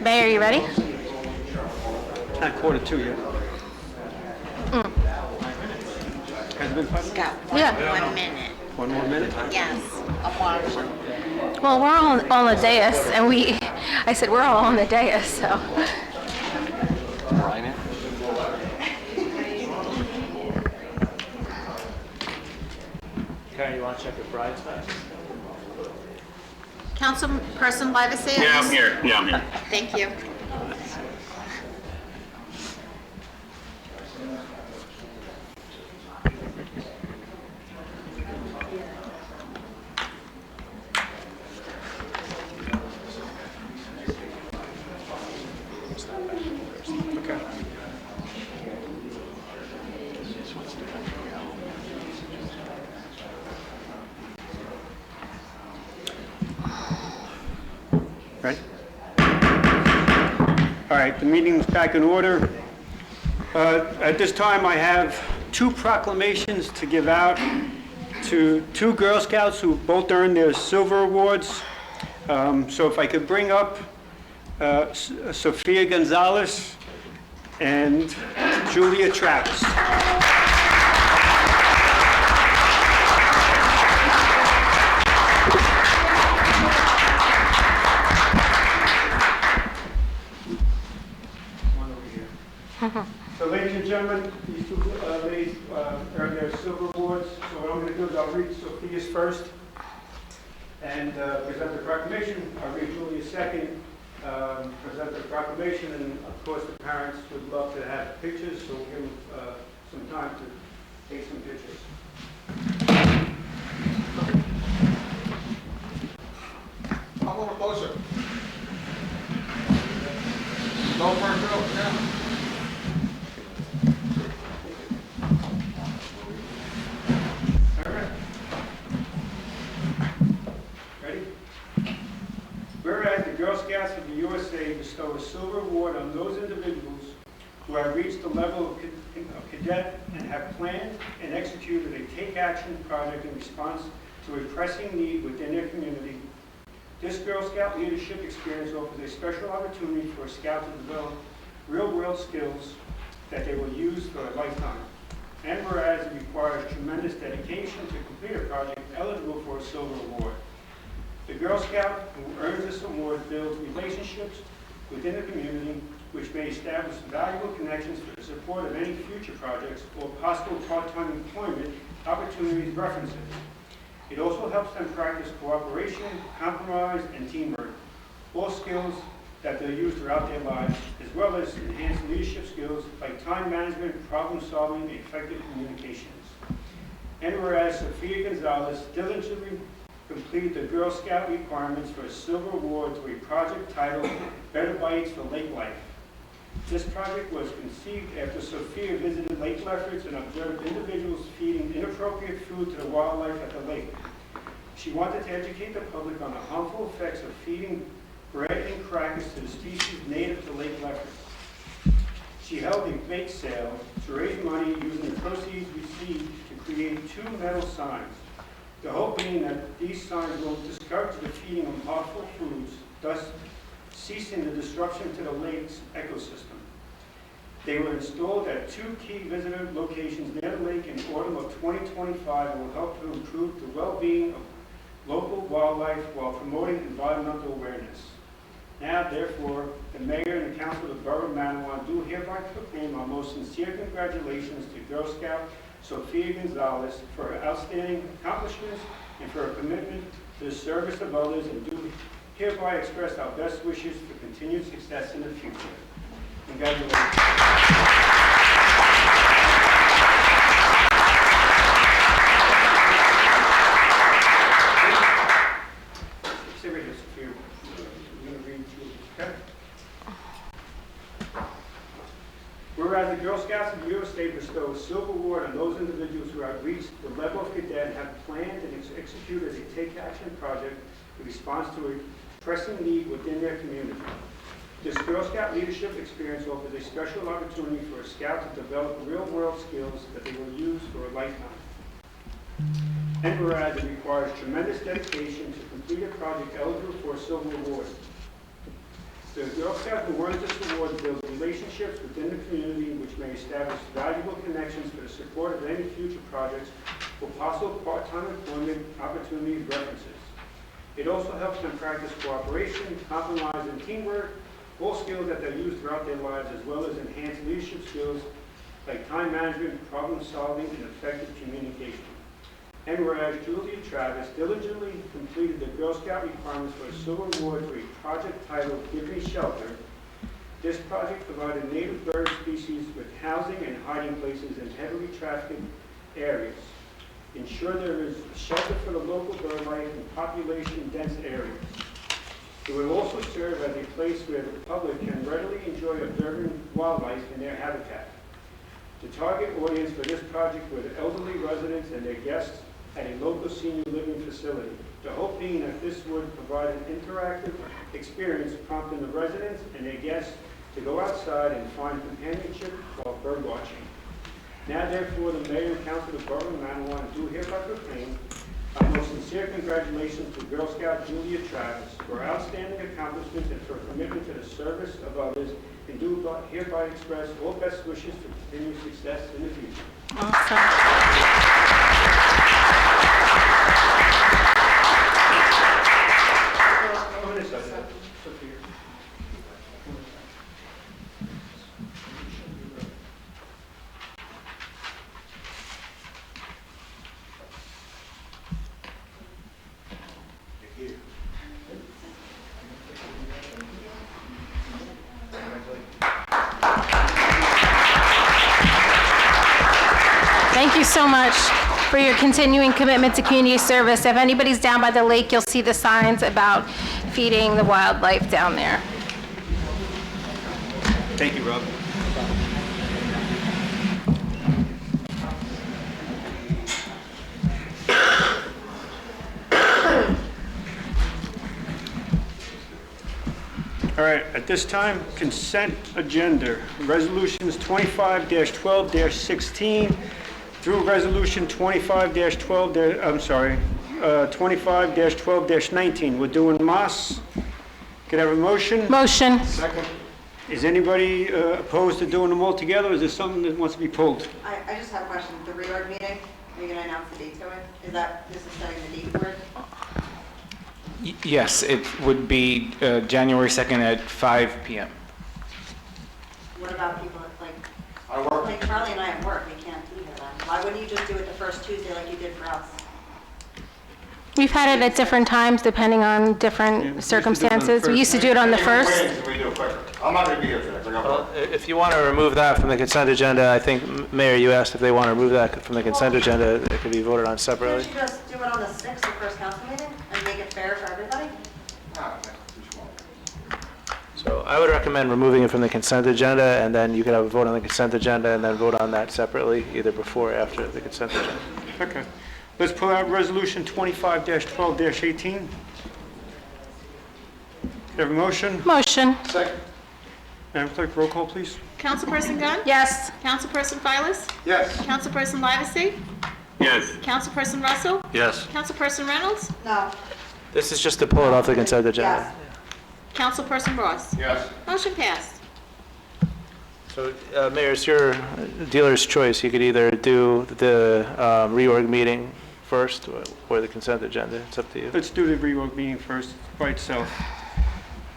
Bay, are you ready? Not 1:45 yet. Has it been 5 minutes? Got Yeah. 1 minute. 1 more minute? Yes, I'm watching. Well, we're all on the dais, and I said we're all on the dais, so. Karen, you want to check if Brian's back? Councilperson Livesay? Yeah, I'm here. Yeah, I'm here. Thank you. Ready? All right, the meeting's back in order. At this time, I have 2 proclamations to give out to 2 Girl Scouts who both earned their silver awards. So if I could bring up Sophia Gonzalez and Julia Travis. So ladies and gentlemen, these 2 ladies earned their silver awards. So what I'm going to do is I'll read Sophia's first and present the proclamation. I'll read Julia's second, present the proclamation, and of course the parents would love to have pictures, so we'll give them some time to take some pictures. Come a little closer. Go for it, Bill. Yeah. Whereas the Girl Scouts of the USA bestow a silver award on those individuals who have reached the level of cadet and have planned and executed a take-action project in response to a pressing need within their community, this Girl Scout leadership experience offers a special opportunity for a Scout to develop real-world skills that they will use for a lifetime. And whereas it requires tremendous dedication to complete a project eligible for a silver award, the Girl Scout who earns this award builds relationships within the community which may establish valuable connections for the support of any future projects or possible part-time employment opportunities references. It also helps them practice cooperation, compromise, and teamwork, all skills that they'll use throughout their lives, as well as enhanced leadership skills like time management, problem solving, and effective communications. And whereas Sophia Gonzalez diligently completed the Girl Scout requirements for a silver award to a project titled Better Bites for Lake Life. This project was conceived after Sophia visited Lake Lefferts and observed individuals feeding inappropriate food to the wildlife at the lake. She wanted to educate the public on the harmful effects of feeding bread and crackers to the species native to Lake Lefferts. She held a bake sale to raise money using the proceeds received to create 2 metal signs. The hope being that these signs will discourage the feeding of harmful foods, thus ceasing the disruption to the lake's ecosystem. They were installed at 2 key visitor locations near the lake in autumn of 2025 and will help to improve the well-being of local wildlife while promoting environmental awareness. Now, therefore, the Mayor and the Council of the Borough of Matawan do hereby proclaim our most sincere congratulations to Girl Scout Sophia Gonzalez for her outstanding accomplishments and for her commitment to the service of others, and do hereby express our best wishes for continued success in the future. Congratulations. Whereas the Girl Scouts of the USA bestow a silver award on those individuals who have reached the level of cadet and have planned and executed a take-action project in response to a pressing need within their community. This Girl Scout leadership experience offers a special opportunity for a Scout to develop real-world skills that they will use for a lifetime. And whereas it requires tremendous dedication to complete a project eligible for a silver award, the Girl Scout who earns this award builds relationships within the community which may establish valuable connections for the support of any future projects or possible part-time employment opportunities references. It also helps them practice cooperation, compromise, and teamwork, all skills that they use throughout their lives, as well as enhanced leadership skills like time management, problem solving, and effective communication. And whereas Julia Travis diligently completed the Girl Scout requirements for a silver award for a project titled Give Me Shelter, this project provided native bird species with housing and hiding places in heavily trafficked areas. Ensure there is shelter for the local bird life in population-dense areas. It will also serve as a place where the public can readily enjoy observing wildlife in their habitat. The target audience for this project were the elderly residents and their guests at a local senior living facility. The hope being that this would provide an interactive experience prompting the residents and their guests to go outside and find companionship while bird watching. Now therefore, the Mayor and Council of the Borough of Matawan do hereby proclaim our most sincere congratulations to Girl Scout Julia Travis for her outstanding accomplishments and for her commitment to the service of others, and do hereby express all best wishes for continued success in the future. Awesome. Thank you so much for your continuing commitment to community service. If anybody's down by the lake, you'll see the signs about feeding the wildlife down there. Thank you, Rob. All right, at this time, consent agenda. Resolutions 25-12-16 through Resolution 25-12, I'm sorry, 25-12-19. We're doing Moss. Could I have a motion? Motion. Second. Is anybody opposed to doing them all together, or is there something that wants to be pulled? I just have a question. The reorg meeting, are you going to announce the date to it? Is that, this is setting the date for it? Yes, it would be January 2nd at 5 p.m. What about people that, like, I work. like Charlie and I at work, we can't be here then? Why wouldn't you just do it the first Tuesday like you did for us? We've had it at different times depending on different circumstances. We used to do it on the first. We do it quicker. I'm not gonna be here today. I got work. If you want to remove that from the consent agenda, I think, Mayor, you asked if they want to remove that from the consent agenda, it could be voted on separately. Couldn't you just do it on the 6th, the first council meeting, and make it fair for everybody? Nah, that's too small. So I would recommend removing it from the consent agenda, and then you could have a vote on the consent agenda and then vote on that separately, either before or after the consent agenda. Okay. Let's pull out Resolution 25-12-18. Could I have a motion? Motion. Second. Madam Clerk, roll call, please. Councilperson Gunn? Yes. Councilperson Silas? Yes. Councilperson Livesay? Yes. Councilperson Russell? Yes. Councilperson Reynolds? No. This is just to pull it off the consent agenda. Yes. Councilperson Ross? Yes. Motion passed. So, Mayor, it's your dealer's choice. You could either do the reorg meeting first or the consent agenda. It's up to you. Let's do the reorg meeting first by itself.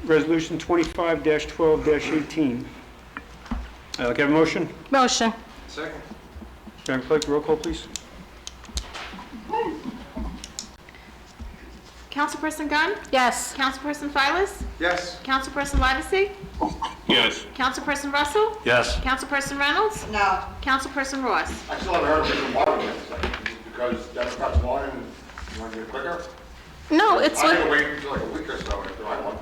Resolution 25-12-18. Can I have a motion? Motion. Second. Madam Clerk, roll call, please. Councilperson Gunn? Yes. Councilperson Silas? Yes. Councilperson Livesay? Yes. Councilperson Russell? Yes. Councilperson Reynolds? No. Councilperson Ross? I still haven't heard of it from Watergate, because Democrats won and you want to get it quicker? No, it's I'm what, gonna wait until like a week or so after I won.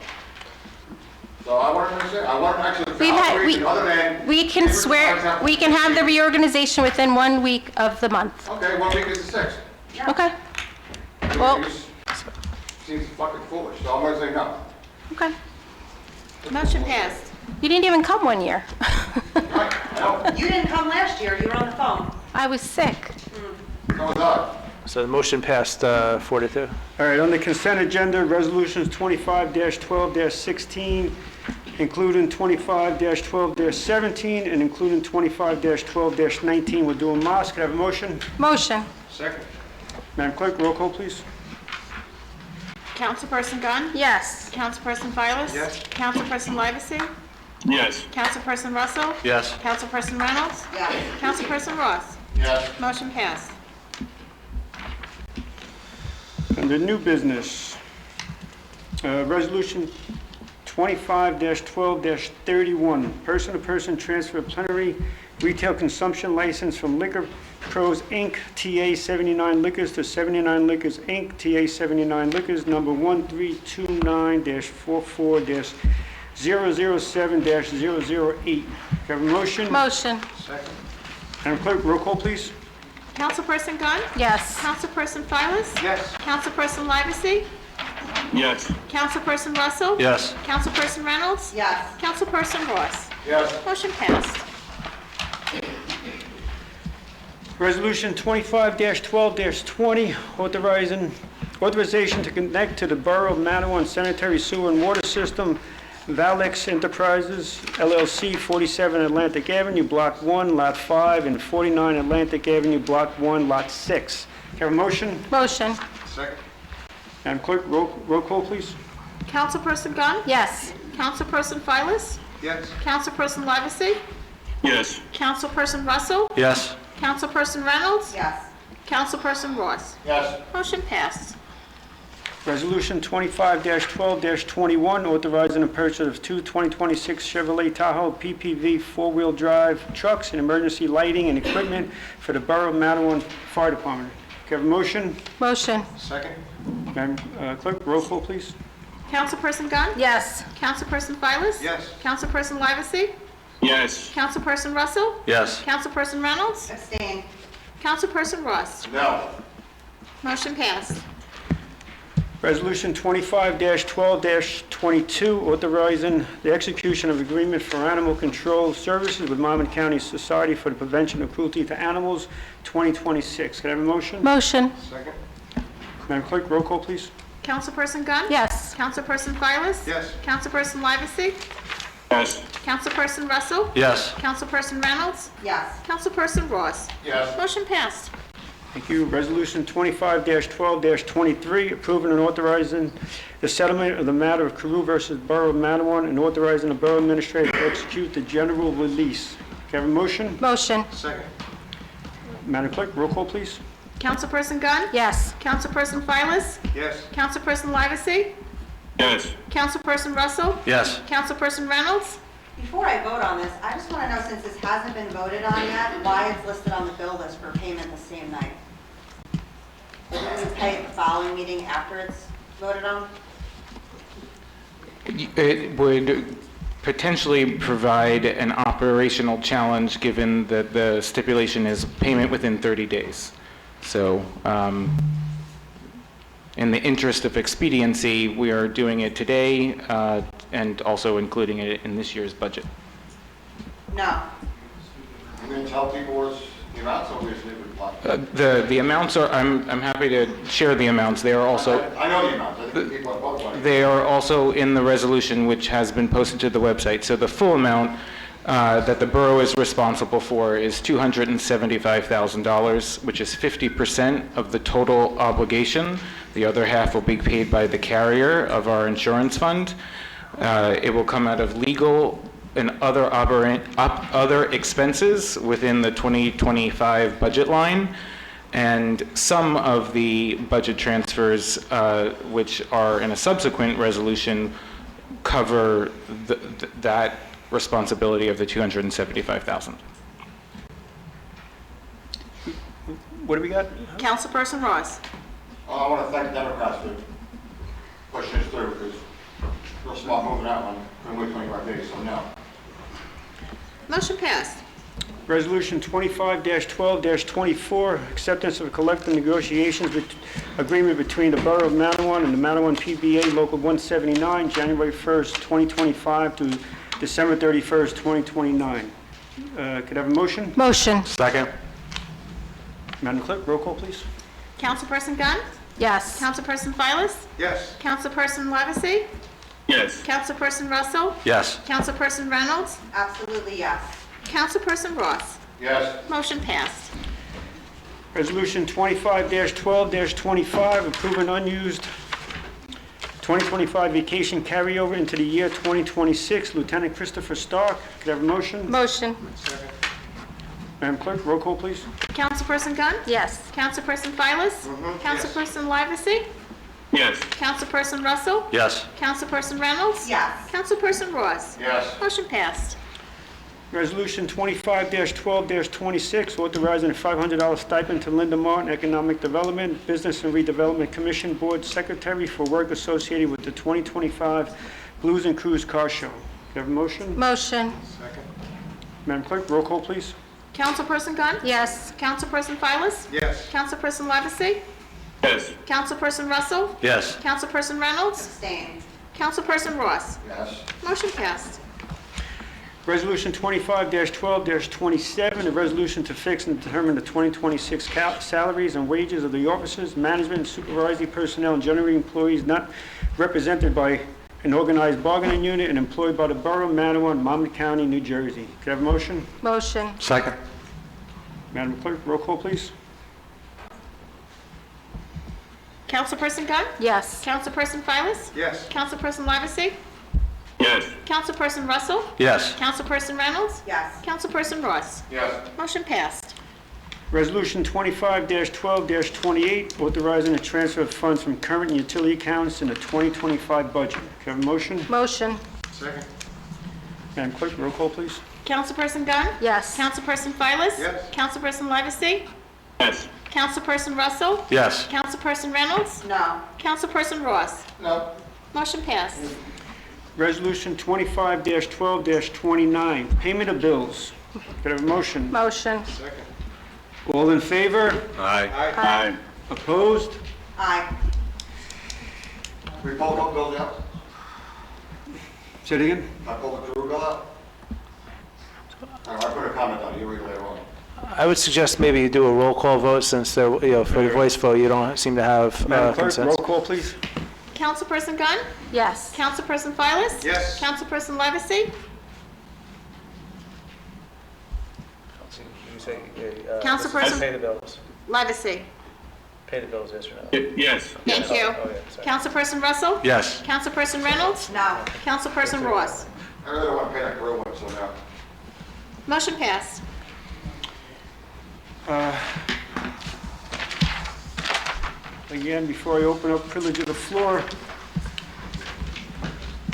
So I wanted to say, I want to actually, We've had- operation other than. we can swear, we can have the reorganization within 1 week of the month. Okay, 1 week is the 6th. Okay. Well, Seems fucking foolish, so I'm gonna say no. okay. Motion passed. You didn't even come 1 year. Right, no, You didn't come last year, you were on the phone. I was sick. so was I. So the motion passed 4-2. All right, on the consent agenda, resolutions 25-12-16, including 25-12-17, and including 25-12-19. We're doing Moss. Can I have a motion? Motion. Second. Madam Clerk, roll call, please. Councilperson Gunn? Yes. Councilperson Silas? Yes. Councilperson Livesay? Yes. Councilperson Russell? Yes. Councilperson Reynolds? Yes. Councilperson Ross? Yes. Motion passed. Under new business, resolution 25-12-31, person-to-person transfer of plenary retail consumption license from Liquor Pros, Inc., TA 79 Liquors to 79 Liquors, Inc., TA 79 Liquors, number 1329-44-007-008. Have a motion? Motion. Madam Clerk, roll call, please. Councilperson Gunn? Yes. Councilperson Silas? Yes. Councilperson Livesay? Yes. Councilperson Russell? Yes. Councilperson Reynolds? Yes. Councilperson Ross? Yes. Motion passed. Resolution 25-12-20, authorization to connect to the Borough of Matawan sanitary sewer and water system, Valex Enterprises LLC, 47 Atlantic Avenue, Block 1, Lot 5, and 49 Atlantic Avenue, Block 1, Lot 6. Can I have a motion? Motion. Second. Madam Clerk, roll call, please. Councilperson Gunn? Yes. Councilperson Silas? Yes. Councilperson Livesay? Yes. Councilperson Russell? Yes. Councilperson Reynolds? Yes. Councilperson Ross? Yes. Motion passed. Resolution 25-12-21, authorizing the purchase of two 2026 Chevrolet Tahoe PPV four-wheel drive trucks and emergency lighting and equipment for the Borough of Matawan Fire Department. Can I have a motion? Motion. Second. Madam Clerk, roll call, please. Councilperson Gunn? Yes. Councilperson Silas? Yes. Councilperson Livesay? Yes. Councilperson Russell? Yes. Councilperson Reynolds? Abstain. Councilperson Ross? No. Motion passed. Resolution 25-12-22, authorizing the execution of agreement for animal control services with Monmouth County Society for the Prevention of Cruelty to Animals, 2026. Can I have a motion? Motion. Second. Madam Clerk, roll call, please. Councilperson Gunn? Yes. Councilperson Silas? Yes. Councilperson Livesay? Yes. Councilperson Russell? Yes. Councilperson Reynolds? Yes. Councilperson Ross? Yes. Motion passed. Thank you. Resolution 25-12-23, approving and authorizing the settlement of the matter of Carew versus Borough of Matawan and authorizing the Borough Administrator to execute the general release. Can I have a motion? Motion. Second. Madam Clerk, roll call, please. Councilperson Gunn? Yes. Councilperson Silas? Yes. Councilperson Livesay? Yes. Councilperson Russell? Yes. Councilperson Reynolds? Before I vote on this, I just want to know, since this hasn't been voted on yet, why it's listed on the bill list for payment the same night? Wouldn't we pay it the following meeting after it's voted on? It would potentially provide an operational challenge, given that the stipulation is payment within 30 days. So, in the interest of expediency, we are doing it today and also including it in this year's budget. No. You didn't tell people what the amounts of this they would apply. The amounts are, I'm happy to share the amounts. They are also, I know the amounts. I think people have both money. they are also in the resolution, which has been posted to the website. So the full amount that the borough is responsible for is $275,000, which is 50% of the total obligation. The other half will be paid by the carrier of our insurance fund. It will come out of legal and other expenses within the 2025 budget line. And some of the budget transfers, which are in a subsequent resolution, cover that responsibility of the $275,000. What do we got? Councilperson Ross? I want to thank the Democrats for pushing this through, because real smart move on that one. Couldn't wait 25 days, so no. Motion passed. Resolution 25-12-24, acceptance of collective negotiations agreement between the Borough of Matawan and the Matawan PBA Local 179, January 1st, 2025 to December 31st, 2029. Could I have a motion? Motion. Second. Madam Clerk, roll call, please. Councilperson Gunn? Yes. Councilperson Silas? Yes. Councilperson Livesay? Yes. Councilperson Russell? Yes. Councilperson Reynolds? Absolutely yes. Councilperson Ross? Yes. Motion passed. Resolution 25-12-25, approving unused 2025 vacation carryover into the year 2026. Lieutenant Christopher Stark, could I have a motion? Motion. Madam Clerk, roll call, please. Councilperson Gunn? Yes. Councilperson Silas? Councilperson Livesay? Yes. Councilperson Russell? Yes. Councilperson Reynolds? Yes. Councilperson Ross? Yes. Motion passed. Resolution 25-12-26, authorizing a $500 stipend to Linda Martin, Economic Development, Business and Redevelopment Commission Board Secretary for work associated with the 2025 Blues and Cruise Car Show. Do you have a motion? Motion. Madam Clerk, roll call, please. Councilperson Gunn? Yes. Councilperson Silas? Yes. Councilperson Livesey? Yes. Councilperson Russell? Yes. Councilperson Reynolds? Abstain. Councilperson Ross? Yes. Motion passed. Resolution 25-12-27, a resolution to fix and determine the 2026 salaries and wages of the officers, management, and supervisory personnel and general employees not represented by an organized bargaining unit and employed by the Borough, Matawan, Monmouth County, New Jersey. Could I have a motion? Motion. Second. Madam Clerk, roll call, please. Councilperson Gunn? Yes. Councilperson Silas? Yes. Councilperson Livesey? Yes. Councilperson Russell? Yes. Councilperson Reynolds? Yes. Councilperson Ross? Yes. Motion passed. Resolution 25-12-28, authorizing a transfer of funds from current utility accounts in the 2025 budget. Could I have a motion? Motion. Second. Madam Clerk, roll call, please. Councilperson Gunn? Yes. Councilperson Silas? Yes. Councilperson Livesey? Yes. Councilperson Russell? Yes. Councilperson Reynolds? No. Councilperson Ross? No. Motion passed. Resolution 25-12-29, payment of bills. Could I have a motion? Motion. Second. All in favor? Aye. Aye. Opposed? Aye. We pulled the bill out? Say it again? I pulled the Drew bill out? I put a comment on it, you read it later on. I would suggest maybe you do a roll call vote since there, for the voice vote, you don't seem to have Madam Clerk, consensus. roll call, please. Councilperson Gunn? Yes. Councilperson Silas? Yes. Councilperson Livesey? Councilperson- Pay the bills. Livesey? Pay the bills, yes or no? Yes. Thank you. Oh, yeah, sorry. Councilperson Russell? Yes. Councilperson Reynolds? No. Councilperson Ross? I really don't want to pay that grill one, so now. Motion passed. Again, before I open up privilege of the floor,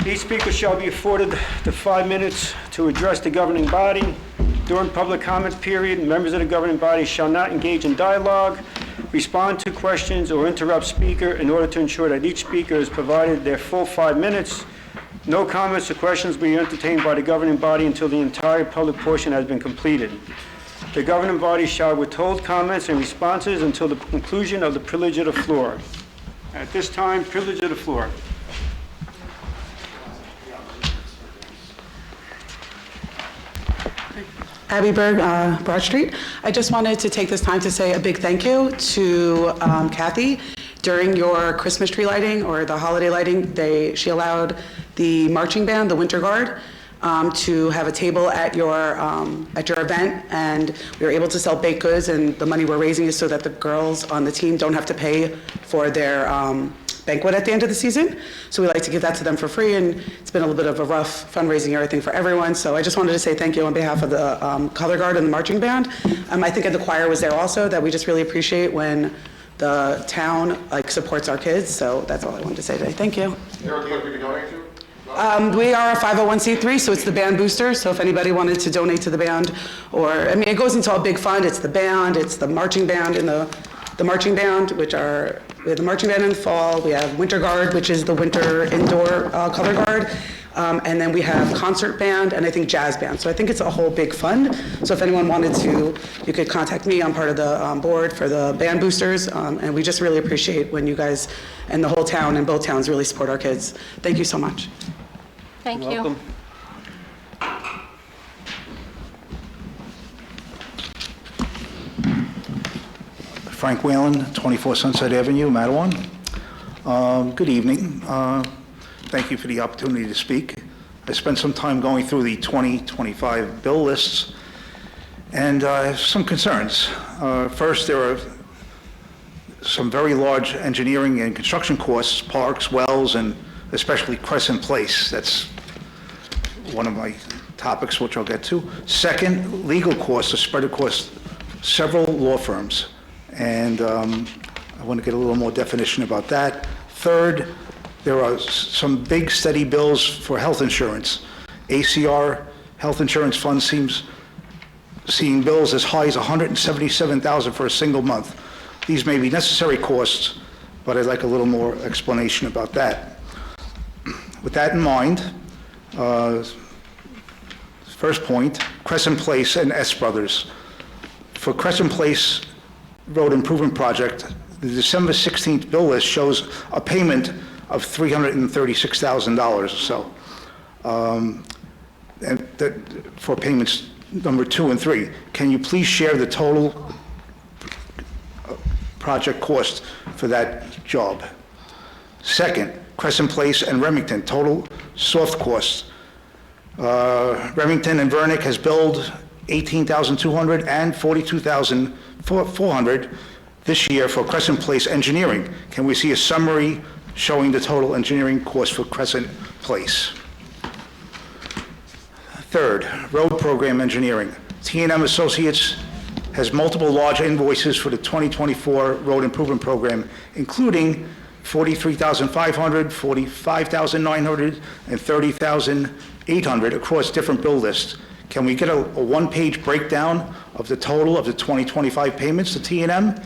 each speaker shall be afforded the 5 minutes to address the governing body. During public comment period, members of the governing body shall not engage in dialogue, respond to questions, or interrupt speaker in order to ensure that each speaker is provided their full 5 minutes. No comments or questions will be entertained by the governing body until the entire public portion has been completed. The governing body shall withhold comments and responses until the conclusion of the privilege of the floor. At this time, privilege of the floor. Abby Berg, Broad Street. I just wanted to take this time to say a big thank you to Kathy. During your Christmas tree lighting or the holiday lighting, she allowed the marching band, the Winter Guard, to have a table at your event, and we were able to sell baked goods, and the money we're raising is so that the girls on the team don't have to pay for their banquet at the end of the season. So we like to give that to them for free, and it's been a little bit of a rough fundraising everything for everyone. So I just wanted to say thank you on behalf of the color guard and the marching band. I think the choir was there also, that we just really appreciate when the town supports our kids. So that's all I wanted to say today. Thank you. There are things we can donate to? We are a 501c3, so it's the band booster. So if anybody wanted to donate to the band, it goes into a big fund. It's the band, it's the marching band, and the marching band, we have the marching band in the fall. We have Winter Guard, which is the winter indoor color guard. And then we have concert band and I think jazz band. So I think it's a whole big fund. So if anyone wanted to, you could contact me. I'm part of the board for the band boosters. And we just really appreciate when you guys and the whole town and both towns really support our kids. Thank you so much. Thank you. Welcome. Frank Whalen, 24 Sunset Avenue, Matawan. Good evening. Thank you for the opportunity to speak. I spent some time going through the 2025 bill lists, and I have some concerns. First, there are some very large engineering and construction costs, parks, wells, and especially Crescent Place. That's one of my topics, which I'll get to. Second, legal costs are spread across several law firms, and I want to get a little more definition about that. Third, there are some big steady bills for health insurance. ACR Health Insurance Fund seems seeing bills as high as $177,000 for a single month. These may be necessary costs, but I'd like a little more explanation about that. With that in mind, first point, Crescent Place and S Brothers. for Crescent Place Road Improvement Project, the December 16th bill list shows a payment of $336,000 or so. And that for payments number 2 and 3. Can you please share the total project cost for that job? Second, Crescent Place and Remington, total soft costs. Remington and Vernick has billed $18,200 and $42,400 this year for Crescent Place engineering. Can we see a summary showing the total engineering cost for Crescent Place? Third, road program engineering. T&M Associates has multiple large invoices for the 2024 road improvement program, including $43,500, $45,900, and $30,800 across different bill lists. Can we get a one-page breakdown of the total of the 2025 payments to T&M?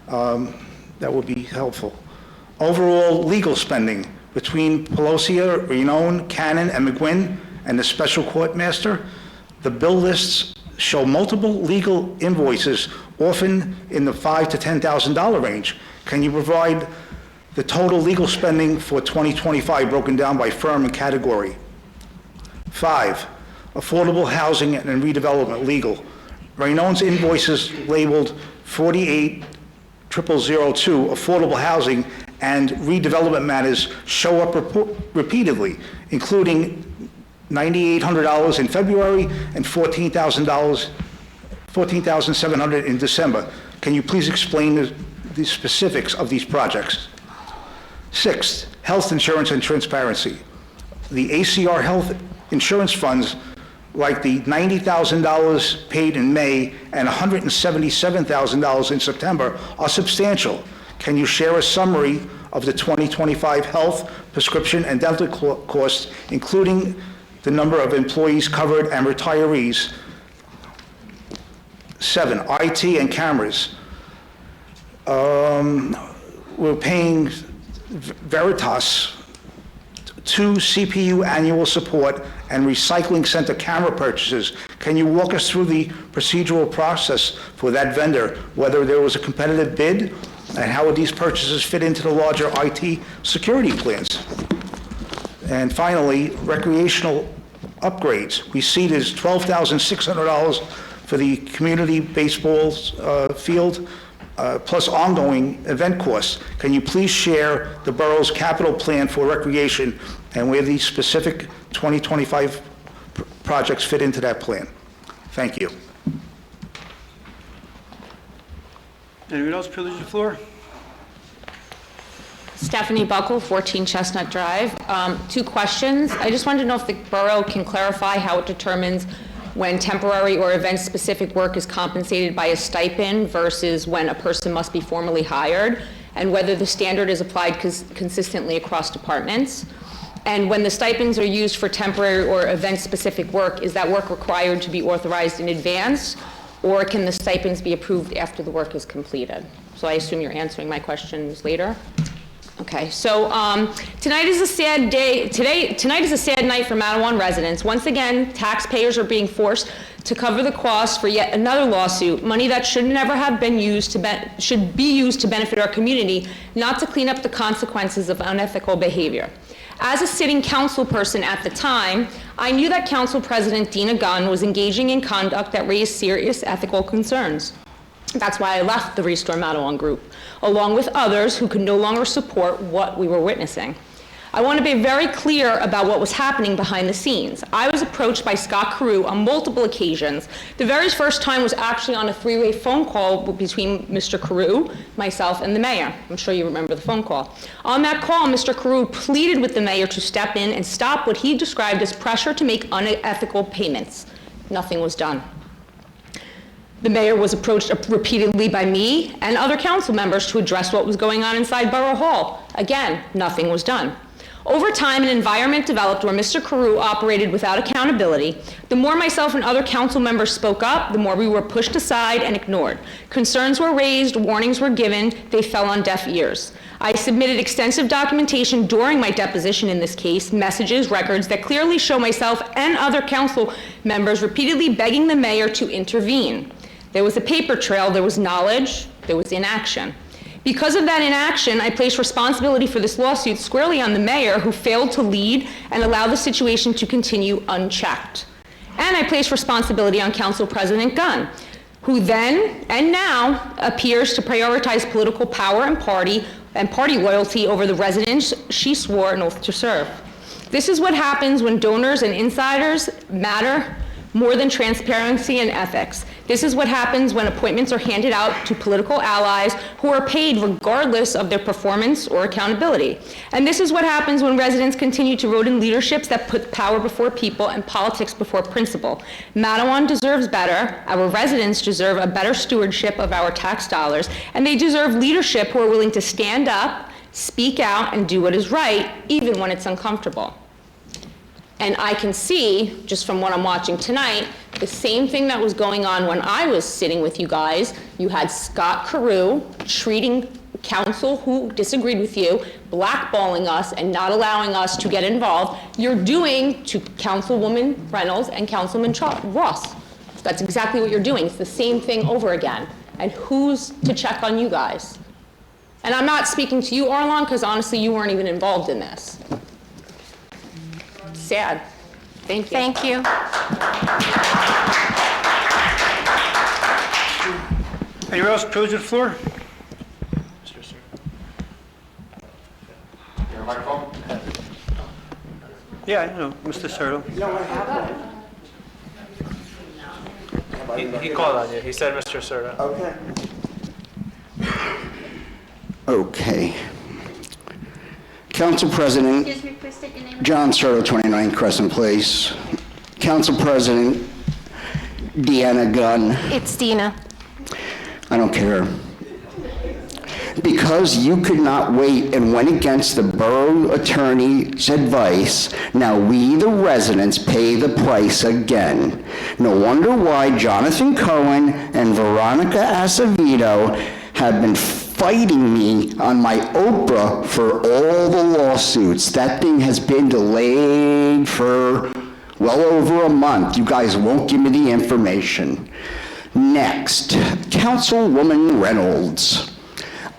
That would be helpful. Overall legal spending between Pelosia, Renown, Cannon, and McGuinn, and the special court master. The bill lists show multiple legal invoices, often in the $5,000 to $10,000 range. Can you provide the total legal spending for 2025 broken down by firm and category? 5, affordable housing and redevelopment legal. Renown's invoices labeled 48,002 affordable housing and redevelopment matters show up repeatedly, including $9,800 in February and $14,700 in December. Can you please explain the specifics of these projects? 6, health insurance and transparency. The ACR health insurance funds, like the $90,000 paid in May and $177,000 in September, are substantial. Can you share a summary of the 2025 health, prescription, and dental costs, including the number of employees covered and retirees? 7, IT and cameras. We're paying Veritas 2 CPU annual support and recycling center camera purchases. Can you walk us through the procedural process for that vendor, whether there was a competitive bid, and how would these purchases fit into the larger IT security plans? And finally, recreational upgrades. We see there's $12,600 for the community baseball field, plus ongoing event costs. Can you please share the borough's capital plan for recreation and where these specific 2025 projects fit into that plan? Thank you. Anyone else privilege the floor? Stephanie Buckle, 14 Chestnut Drive. 2 questions. I just wanted to know if the borough can clarify how it determines when temporary or event-specific work is compensated by a stipend versus when a person must be formally hired, and whether the standard is applied consistently across departments. And when the stipends are used for temporary or event-specific work, is that work required to be authorized in advance, or can the stipends be approved after the work is completed? So I assume you're answering my questions later. Okay, so tonight is a sad day. Tonight is a sad night for Matawan residents. Once again, taxpayers are being forced to cover the costs for yet another lawsuit, money that should never have been used should be used to benefit our community, not to clean up the consequences of unethical behavior. As a sitting council person at the time, I knew that Council President Dina Gunn was engaging in conduct that raised serious ethical concerns. That's why I left the Restore Matawan group, along with others who could no longer support what we were witnessing. I want to be very clear about what was happening behind the scenes. I was approached by Scott Carew on multiple occasions. The very first time was actually on a 3-way phone call between Mr. Carew, myself, and the mayor. I'm sure you remember the phone call. On that call, Mr. Carew pleaded with the mayor to step in and stop what he described as pressure to make unethical payments. Nothing was done. The mayor was approached repeatedly by me and other council members to address what was going on inside Borough Hall. Again, nothing was done. Over time, an environment developed where Mr. Carew operated without accountability. The more myself and other council members spoke up, the more we were pushed aside and ignored. Concerns were raised, warnings were given, they fell on deaf ears. I submitted extensive documentation during my deposition in this case, messages, records that clearly show myself and other council members repeatedly begging the mayor to intervene. There was a paper trail, there was knowledge, there was inaction. Because of that inaction, I place responsibility for this lawsuit squarely on the mayor, who failed to lead and allow the situation to continue unchecked. And I place responsibility on Council President Gunn, who then and now appears to prioritize political power and party loyalty over the residents she swore an oath to serve. This is what happens when donors and insiders matter more than transparency and ethics. This is what happens when appointments are handed out to political allies who are paid regardless of their performance or accountability. And this is what happens when residents continue to vote in leaderships that put power before people and politics before principle. Matawan deserves better. Our residents deserve a better stewardship of our tax dollars, and they deserve leadership who are willing to stand up, speak out, and do what is right, even when it's uncomfortable. And I can see, just from what I'm watching tonight, the same thing that was going on when I was sitting with you guys. You had Scott Carew treating council who disagreed with you, blackballing us and not allowing us to get involved. You're doing to Councilwoman Reynolds and Councilman Ross. That's exactly what you're doing. It's the same thing over again. And who's to check on you guys? And I'm not speaking to you, Arlon, because honestly, you weren't even involved in this. Sad. Thank you. Thank you. Anyone else opposed to the floor? Your microphone? Yeah, I know, Mr. Serto. He called on you. He said Mr. Serta. Okay. Council President Excuse me, please state your name. John Serto, 29 Crescent Place. Council President Deanna Gunn. It's Dina. I don't care. Because you could not wait and went against the borough attorney's advice, now we, the residents, pay the price again. No wonder why Jonathan Cohen and Veronica Acevedo have been fighting me on my Oprah for all the lawsuits. That thing has been delayed for well over a month. You guys won't give me the information. Next, Councilwoman Reynolds.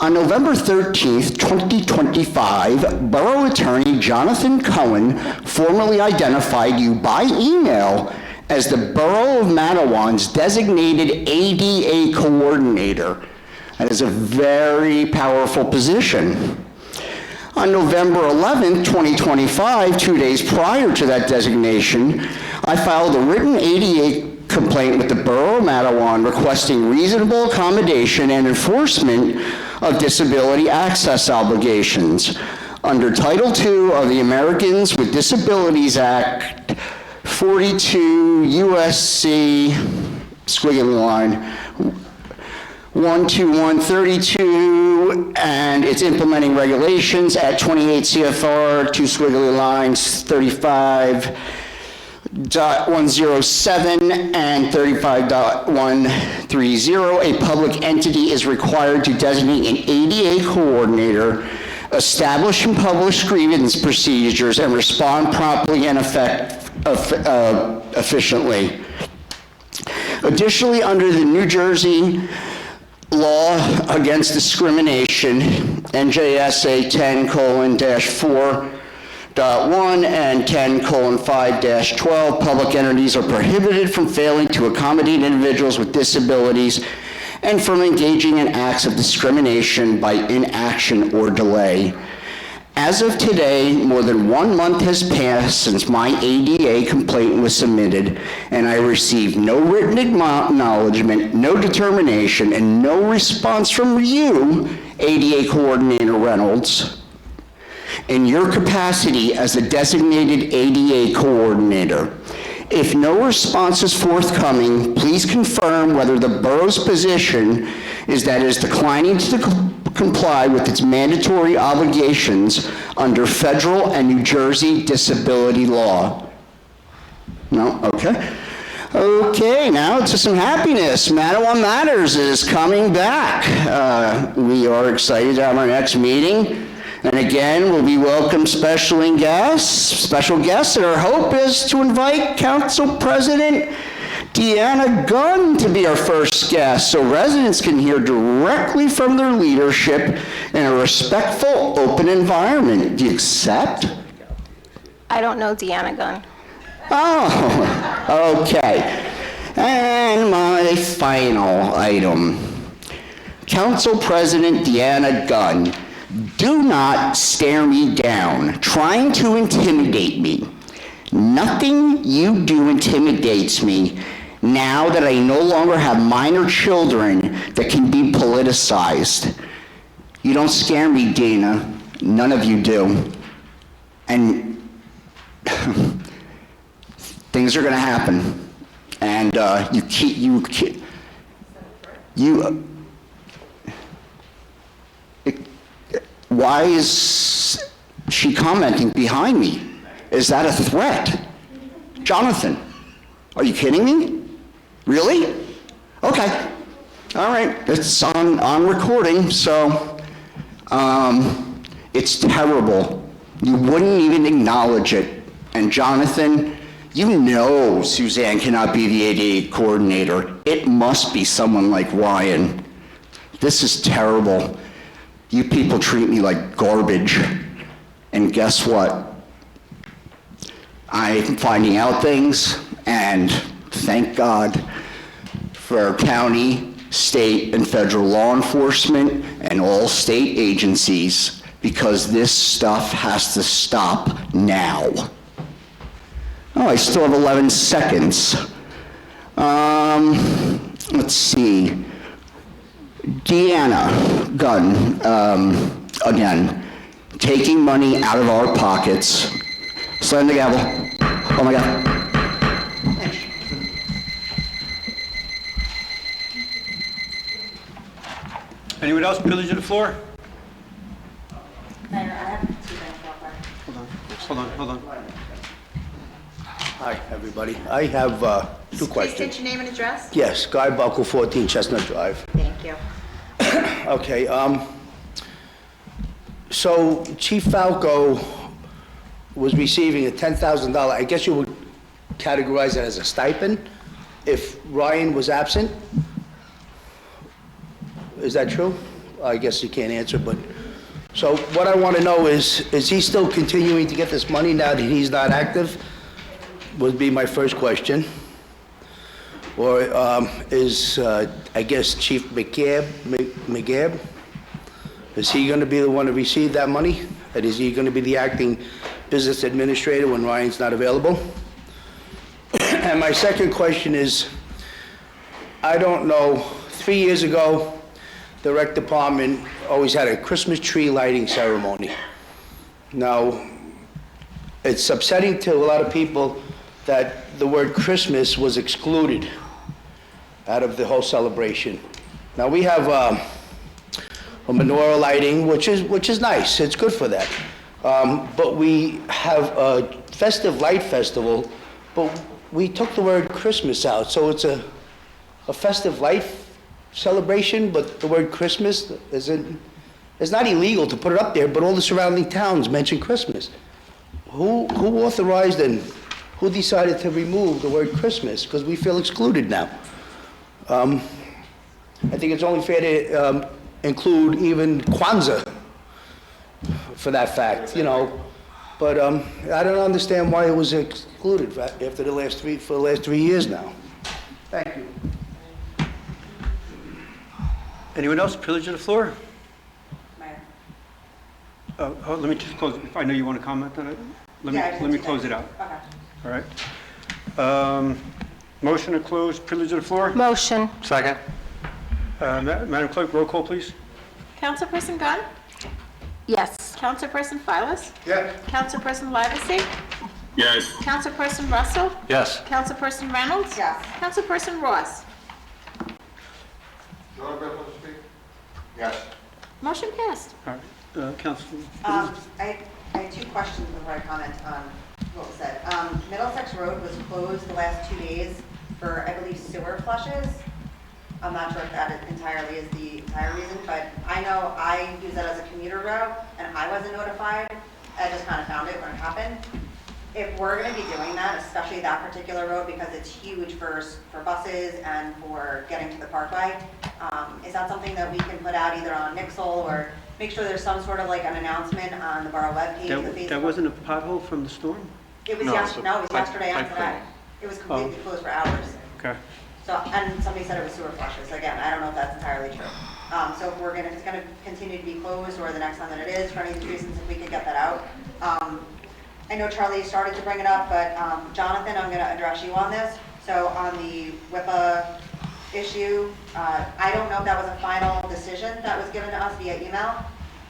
On November 13th, 2025, Borough Attorney Jonathan Cohen formally identified you by email as the Borough of Matawan's designated ADA coordinator. That is a very powerful position. On November 11th, 2025, 2 days prior to that designation, I filed a written ADA complaint with the Borough of Matawan requesting reasonable accommodation and enforcement of disability access obligations under Title II of the Americans with Disabilities Act 42 USC, squiggly line, 12132, and its implementing regulations at 28 CFR, 2 squiggly lines, 35.107 and 35.130. A public entity is required to designate an ADA coordinator, establish and publish grievance procedures, and respond promptly and efficiently. Additionally, under the New Jersey Law Against Discrimination, NJSA 10:4.1 and 10:5-12, public entities are prohibited from failing to accommodate individuals with disabilities and from engaging in acts of discrimination by inaction or delay. As of today, more than 1 month has passed since my ADA complaint was submitted, and I received no written acknowledgement, no determination, and no response from you, ADA Coordinator Reynolds, in your capacity as the designated ADA Coordinator. If no response is forthcoming, please confirm whether the borough's position is that it is declining to comply with its mandatory obligations under federal and New Jersey disability law. No? Okay. Okay, now to some happiness. Matawan Matters is coming back. We are excited to have our next meeting. And again, we'll be welcome special guests, and our hope is to invite Council President Deanna Gunn to be our first guest, so residents can hear directly from their leadership in a respectful, open environment. Do you accept? I don't know Deanna Gunn. Oh, okay. And my final item. Council President Deanna Gunn, do not stare me down, trying to intimidate me. Nothing you do intimidates me now that I no longer have minor children that can be politicized. You don't scare me, Dana. None of you do. And things are going to happen. And why is she commenting behind me? Is that a threat? Jonathan, are you kidding me? Really? Okay. All right. It's on recording, so it's terrible. You wouldn't even acknowledge it. And Jonathan, you know Suzanne cannot be the ADA coordinator. It must be someone like Ryan. This is terrible. You people treat me like garbage. And guess what? I'm finding out things, and thank God for our county, state, and federal law enforcement and all state agencies, because this stuff has to stop now. Oh, I still have 11 seconds. Let's see. Deanna Gunn, again, taking money out of our pockets. Slam the gavel. Oh my God. Anyone else privilege of the floor? Mayor, I have 2 things real quick. Hold on. Hi, everybody. I have 2 Please questions. state your name and address. Yes, Guy Buckle, 14 Chestnut Drive. Thank you. Okay, so Chief Falco was receiving a $10,000, I guess you would categorize it as a stipend if Ryan was absent? Is that true? I guess you can't answer, but, so what I want to know is he still continuing to get this money now that he's not active? Would be my first question. Or is, I guess, Chief McGab, is he going to be the one to receive that money? And is he going to be the acting business administrator when Ryan's not available? And my second question is, I don't know, 3 years ago, the rec department always had a Christmas tree lighting ceremony. Now, it's upsetting to a lot of people that the word Christmas was excluded out of the whole celebration. Now, we have a menorah lighting, which is nice. It's good for that. But we have a festive light festival, but we took the word Christmas out. So it's a festive light celebration, but the word Christmas isn't, it's not illegal to put it up there, but all the surrounding towns mention Christmas. Who authorized and who decided to remove the word Christmas? Because we feel excluded now. I think it's only fair to include even Kwanzaa for that fact, you know. But I don't understand why it was excluded after for the last 3 years now. Thank you. Anyone else privilege of the floor? Mayor. Let me just close, if I know you want to comment on it, let me close it out. Okay. All right. Motion to close privilege of the floor? Motion. Second. Madam Clerk, roll call, please. Councilperson Gunn? Yes. Councilperson Silas? Yes. Councilperson Livesey? Yes. Councilperson Russell? Yes. Councilperson Reynolds? Yes. Councilperson Ross? Yes. Motion passed. All right. Council. I have 2 questions before I comment on what was said. Middlesex Road was closed the last 2 days for, I believe, sewer flushes. I'm not sure if that entirely is the entire reason, but I know I use that as a commuter route, and I wasn't notified. I just kind of found it when it happened. if we're gonna be doing that, especially that particular road, because it's huge for buses and for getting to the parkway, is that something that we can put out either on Nixle or make sure there's some sort of like an announcement on the Borough webpage, the Facebook? That wasn't a pothole from the storm? It was No, yesterday, no, it was yesterday and pipe today. It was completely closed for hours. Okay. So, and somebody said it was sewer flushes. Again, I don't know if that's entirely true. So if it's gonna continue to be closed, or the next time that it is, for any of these reasons, if we could get that out. I know Charlie started to bring it up, but Jonathan, I'm gonna address you on this. So on the WIPA issue, I don't know if that was a final decision that was given to us via email.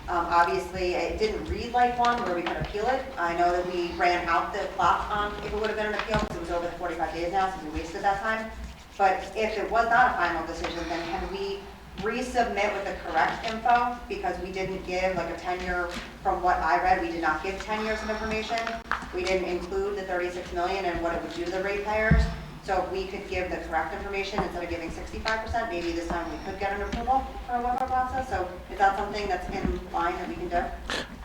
Obviously, it didn't read like one where we could appeal it. I know that we ran out the clock on if it would have been an appeal, because it was over the 45 days now, so we wasted that time. But if it was not a final decision, then can we resubmit with the correct info? Because we didn't give like a 10-year, from what I read, we did not give 10 years of information. We didn't include the 36 million and what it would do to the ratepayers. So if we could give the correct information instead of giving 65%, maybe this time we could get an approval for a WIPA process. So is that something that's in line that we can do?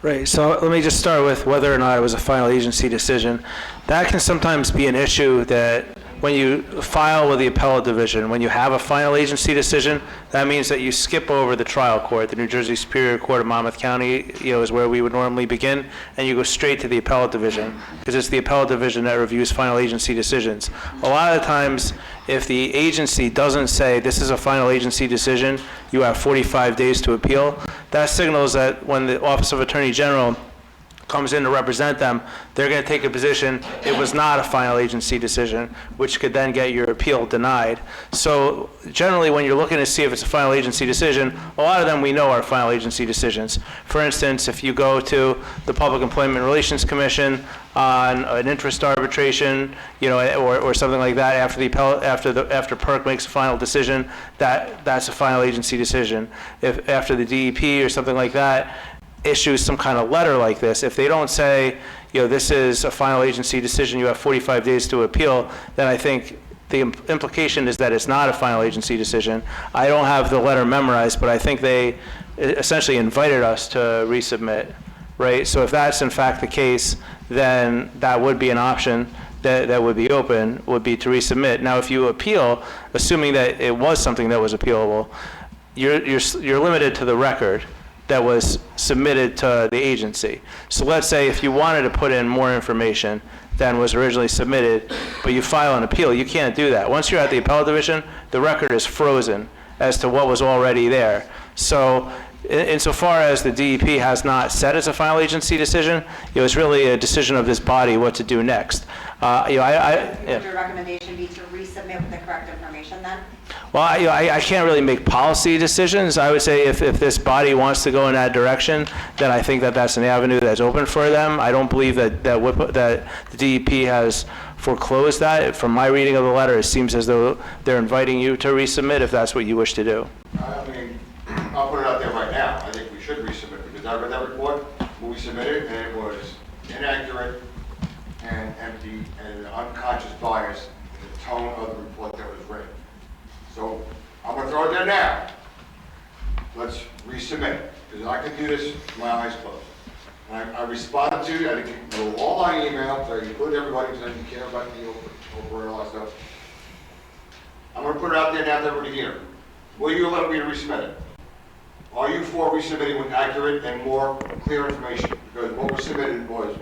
Right, so let me just start with whether or not it was a final agency decision. That can sometimes be an issue that when you file with the appellate division, when you have a final agency decision, that means that you skip over the trial court. The New Jersey Superior Court of Monmouth County, is where we would normally begin, and you go straight to the appellate division, because it's the appellate division that reviews final agency decisions. A lot of the times, if the agency doesn't say this is a final agency decision, you have 45 days to appeal. That signals that when the Office of Attorney General comes in to represent them, they're going to take a position it was not a final agency decision, which could then get your appeal denied. So generally, when you're looking to see if it's a final agency decision, a lot of them we know are final agency decisions. For instance, if you go to the Public Employment Relations Commission on an interest arbitration, or something like that, after PERC makes a final decision, that's a final agency decision. If after the DEP or something like that issues some kind of letter like this, if they don't say, this is a final agency decision, you have 45 days to appeal, then I think the implication is that it's not a final agency decision. I don't have the letter memorized, but I think they essentially invited us to resubmit, right? So if that's in fact the case, then that would be an option that would be open, would be to resubmit. Now, if you appeal, assuming that it was something that was appealable, you're limited to the record that was submitted to the agency. So let's say if you wanted to put in more information than was originally submitted, but you file an appeal, you can't do that. Once you're at the appellate division, the record is frozen as to what was already there. So insofar as the DEP has not said it's a final agency decision, it's really a decision of this body what to do next. Would your recommendation be to resubmit with the correct information then? Well, I can't really make policy decisions. I would say if this body wants to go in that direction, then I think that that's an avenue that's open for them. I don't believe that the DEP has foreclosed that. From my reading of the letter, it seems as though they're inviting you to resubmit if that's what you wish to do. I'll put it out there right now. I think we should resubmit, because I read that report when we submitted, and it was inaccurate and empty and unconscious bias in the tone of the report that was written. So I'm going to throw it there now. Let's resubmit it, because I can do this with my eyes closed. And I responded to you. I didn't go all my email, so I include everybody because I didn't care about the over and all that stuff. I'm going to put it out there now to everybody here. Will you allow me to resubmit it? Are you for resubmitting with accurate and more clear information? Because what was submitted was...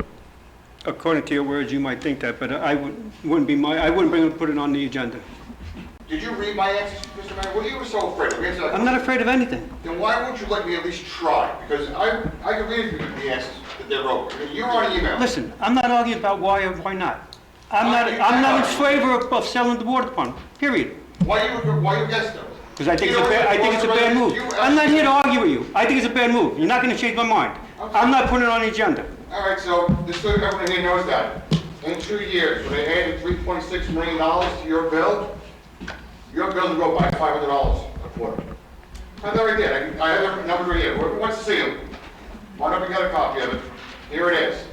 According to your words, you might think that, but I wouldn't put it on the agenda. Did you read my answers, Mr. Mayor? What are you so afraid of? I'm not afraid of anything. Then why won't you let me at least try? Because I can read the answers that they wrote. I mean, you're on email. Listen, I'm not arguing about why or why not. I'm not in favor of selling the water department, period. Why you against them? Because I think it's a bad move. I'm not here to argue with you. I think it's a bad move. You're not going to change my mind. I'm not putting it on the agenda. All right, so just so everyone here knows that. In 2 years, when they added $3.6 million to your bill will go by $500 a quarter. I have that right there. I have the number right here. Whoever wants to see them, why don't we get a copy of it? Here it is.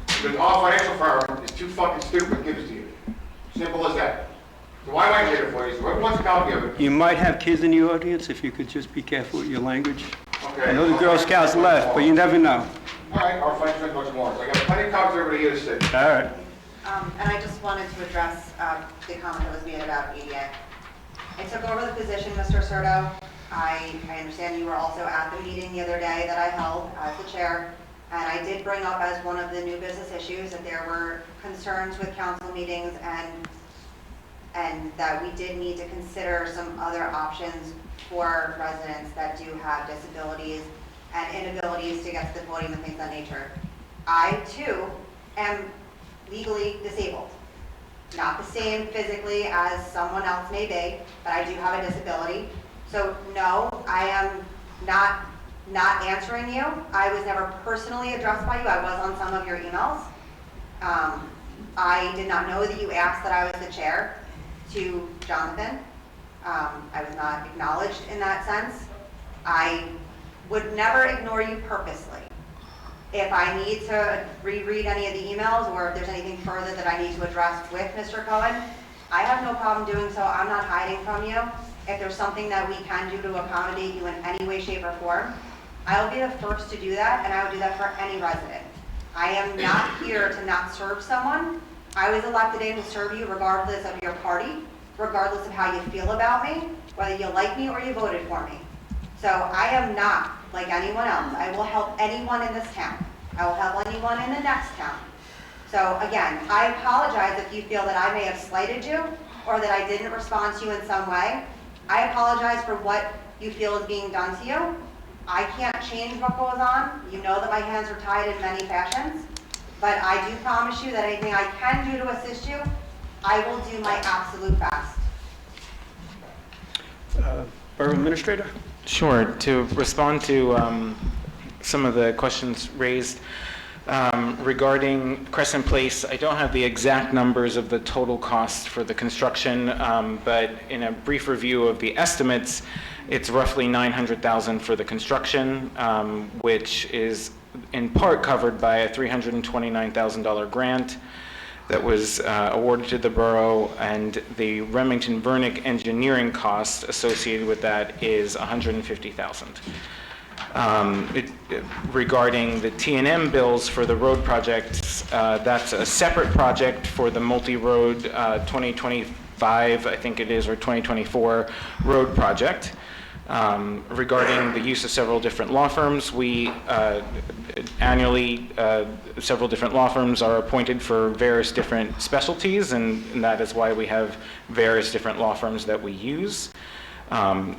Because our financial firm is too fucking stupid to give it to you. Simple as that. So why am I here for you? So whoever wants a copy of it. You might have kids in the audience, if you could just be careful with your language. Okay. I know the Girl Scouts left, but you never know. All right, I'll find you much more. I got plenty of copies over here to see. All right. And I just wanted to address the comment that was made about media. I took over the position, Mr. Serto. I understand you were also at the meeting the other day that I held as the chair, and I did bring up as one of the new business issues that there were concerns with council meetings and that we did need to consider some other options for residents that do have disabilities and inabilities to get to the podium and things of that nature. I, too, am legally disabled. Not the same physically as someone else may be, but I do have a disability. So no, I am not answering you. I was never personally addressed by you. I was on some of your emails. I did not know that you asked that I was the chair to Jonathan. I was not acknowledged in that sense. I would never ignore you purposely. If I need to reread any of the emails or if there's anything further that I need to address with Mr. Cohen, I have no problem doing so. I'm not hiding from you. If there's something that we can do to accommodate you in any way, shape, or form, I'll be the first to do that, and I would do that for any resident. I am not here to not serve someone. I was elected in to serve you regardless of your party, regardless of how you feel about me, whether you like me or you voted for me. So I am not like anyone else. I will help anyone in this town. I will help anyone in the next town. So again, I apologize if you feel that I may have slighted you or that I didn't respond to you in some way. I apologize for what you feel is being done to you. I can't change what goes on. You know that my hands are tied in many fashions. But I do promise you that anything I can do to assist you, I will do my absolute best. Borough Administrator? Sure. To respond to some of the questions raised regarding Crescent Place, I don't have the exact numbers of the total cost for the construction, but in a brief review of the estimates, it's roughly $900,000 for the construction, which is in part covered by a $329,000 grant that was awarded to the borough, and the Remington-Vernick engineering cost associated with that is $150,000. Regarding the T&M bills for the road projects, that's a separate project for the multi-road 2025, I think it is, or 2024 road project. Regarding the use of several different law firms, we annually, several different law firms are appointed for various different specialties, and that is why we have various different law firms that we use. For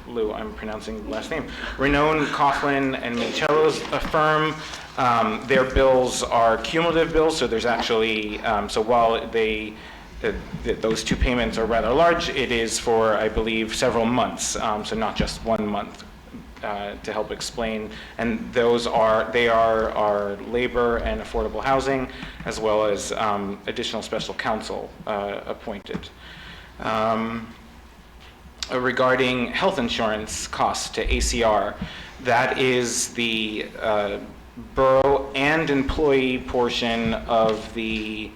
Lou, I'm pronouncing the last name. Renown, Coughlin, and Michello's firm. Their bills are cumulative bills, so there's actually, so while those two payments are rather large, it is for, I believe, several months, so not just 1 month, to help explain. And those are our labor and affordable housing, as well as additional special counsel appointed. Regarding health insurance costs to ACR, that is the borough and employee portion of the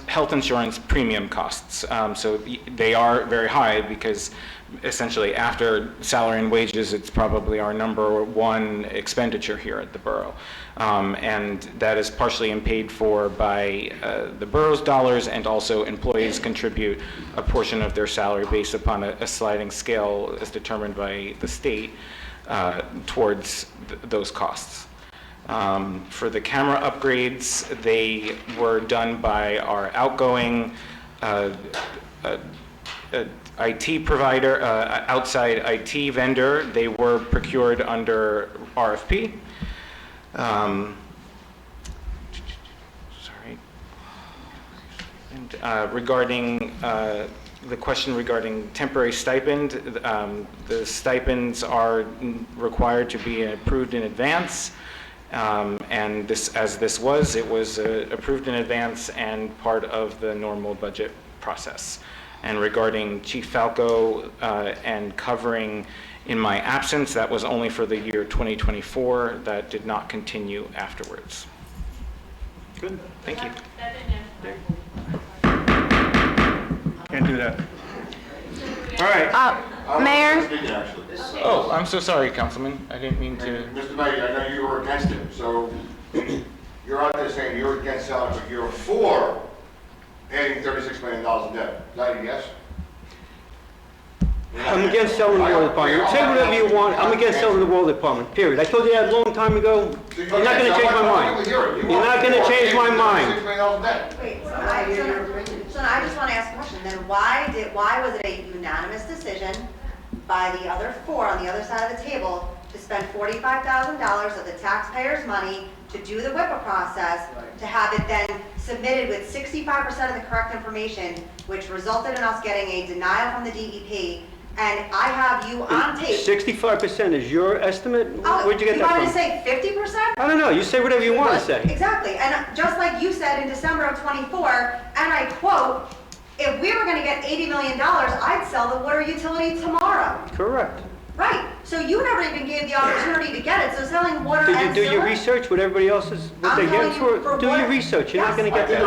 health insurance premium costs. So they are very high because essentially after salary and wages, it's probably our number one expenditure here at the borough. And that is partially paid for by the borough's dollars, and also employees contribute a portion of their salary based upon a sliding scale as determined by the state towards those costs. For the camera upgrades, they were done by our outgoing IT provider, outside IT vendor. They were procured under RFP. And regarding the question regarding temporary stipend, the stipends are required to be approved in advance. And this was approved in advance and part of the normal budget process. And regarding Chief Falco and covering in my absence, that was only for the year 2024. That did not continue afterwards. Good, thank you. Can't do that. All right. Mayor? Speaking, actually. Oh, I'm so sorry, Councilman. I didn't mean to. Mr. Mayor, I know you were against it, so you're out there saying you're against selling, but you're for adding $36 million in debt. Is that a yes? I'm against selling the water department. Say whatever you want, I'm against selling the water department, period. I told you that a long time ago. You're not gonna change my mind. You're not gonna change my mind. Wait, so I just want to ask a question, then why was it a unanimous decision by the other four on the other side of the table to spend $45,000 of the taxpayers' money to do the WIPA process, to have it then submitted with 65% of the correct information, which resulted in us getting a denial from the DEP, and I have you on tape. 65% is your estimate? Where'd you get that from? You want me to say 50%? I don't know, you say whatever you want to say. Exactly, and just like you said in December of '24, and I quote, if we were gonna get $80 million, I'd sell the water utility tomorrow. Correct. Right, so you never even gave the opportunity to get it, so selling water Did and you sewer. do your research, what everybody else is, what they're getting for? Do your research, you're not gonna get that.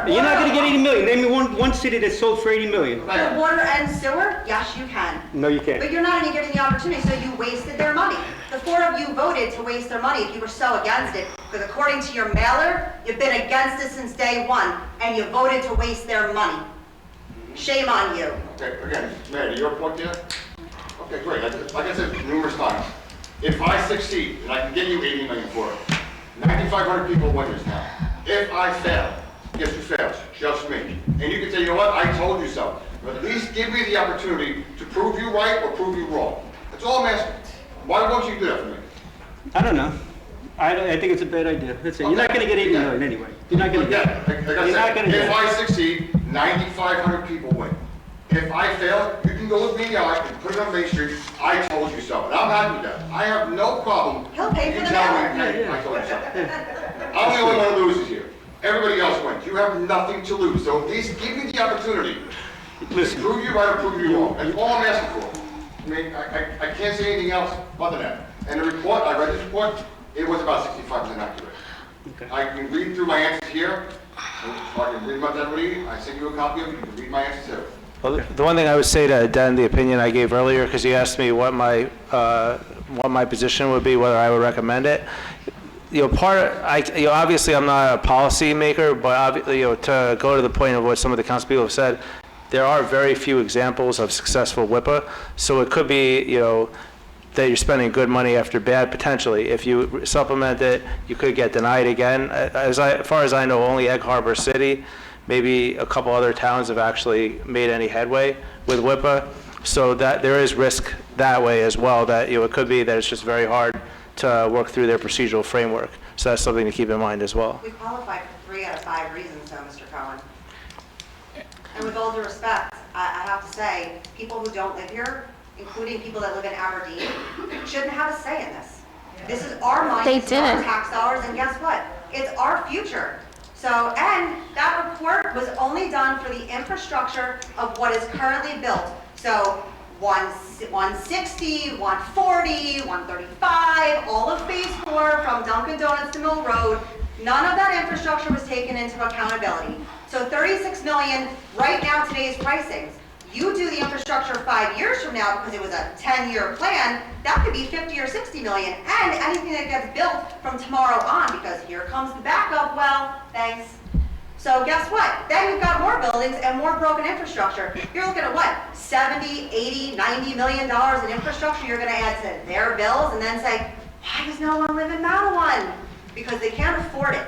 You're not gonna get 80 million, name me one city that sold for 80 million. For water and sewer, yes, you can. No, you can't. But you're not even giving the opportunity, so you wasted their money. The four of you voted to waste their money if you were so against it, because according to your mailer, you've been against it since day one, and you voted to waste their money. Shame on you. Okay, again, Mayor, to your point there? Okay, great. Like I said numerous times, if I succeed and I can get you 80 million for it, 9,500 people win this now. If I fail, guess who fails? Just me. And you can say, you know what, I told you so. But at least give me the opportunity to prove you right or prove you wrong. That's all I'm asking. Why won't you do that for me? I don't know. I think it's a bad idea. That's it. You're not gonna get 80 million anyway. You're not gonna get it. Like I said, if I succeed, 9,500 people win. If I fail, you can go with me now, I can put it on Main Street, I told you so, and I'm happy with that. I have no problem. He'll pay for you the telling mailer. me, I told you so. I'm the only one who loses here. Everybody else wins. You have nothing to lose, so at least give me the opportunity to prove you right or prove you wrong. That's all I'm asking for. I mean, I can't say anything else other than that. And the report, I read this report, it was about 65% accurate. Okay. I can read through my answers here. I can read about everybody. I sent you a copy of it. You can read my answers here. Well, the one thing I would say to addend the opinion I gave earlier, because you asked me what my position would be, whether I would recommend it. Obviously I'm not a policy maker, but to go to the point of what some of the council people have said, there are very few examples of successful WIPA. So it could be, that you're spending good money after bad, potentially. If you supplement it, you could get denied again. As far as I know, only Egg Harbor City, maybe a couple other towns have actually made any headway with WIPA. So that there is risk that way as well, that it could be that it's just very hard to work through their procedural framework. So that's something to keep in mind as well. We qualified for 3 out of 5 reasons, though, Mr. Cohen. And with all due respect, I have to say, people who don't live here, including people that live in Aberdeen, shouldn't have a say in this. This is our money, this is our tax dollars, and guess what? It's our future. So, and that report was only done for the infrastructure of what is currently built. So 160, 140, 135, all of phase 4 from Dunkin' Donuts to Mill Road, none of that infrastructure was taken into accountability. So 36 million right now, today's pricings. You do the infrastructure 5 years from now because it was a 10-year plan, that could be 50 or 60 million. And anything that gets built from tomorrow on, because here comes the backup well, thanks. So guess what? Then you've got more buildings and more broken infrastructure. You're looking at what? 70, 80, 90 million dollars in infrastructure you're gonna add to their bills and then say, why does no one live in Matawan? Because they can't afford it.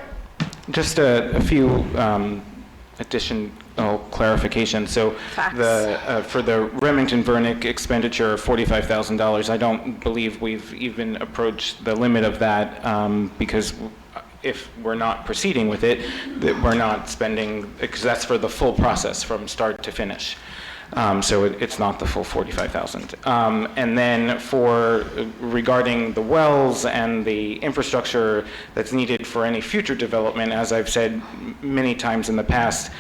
Just a few additional clarification. So for the Remington-Vernick expenditure of $45,000, I don't believe we've even approached the limit of that because if we're not proceeding with it, that we're not spending, because that's for the full process from start to finish. So it's not the full 45,000. And then regarding the wells and the infrastructure that's needed for any future development, as I've said many times in the past,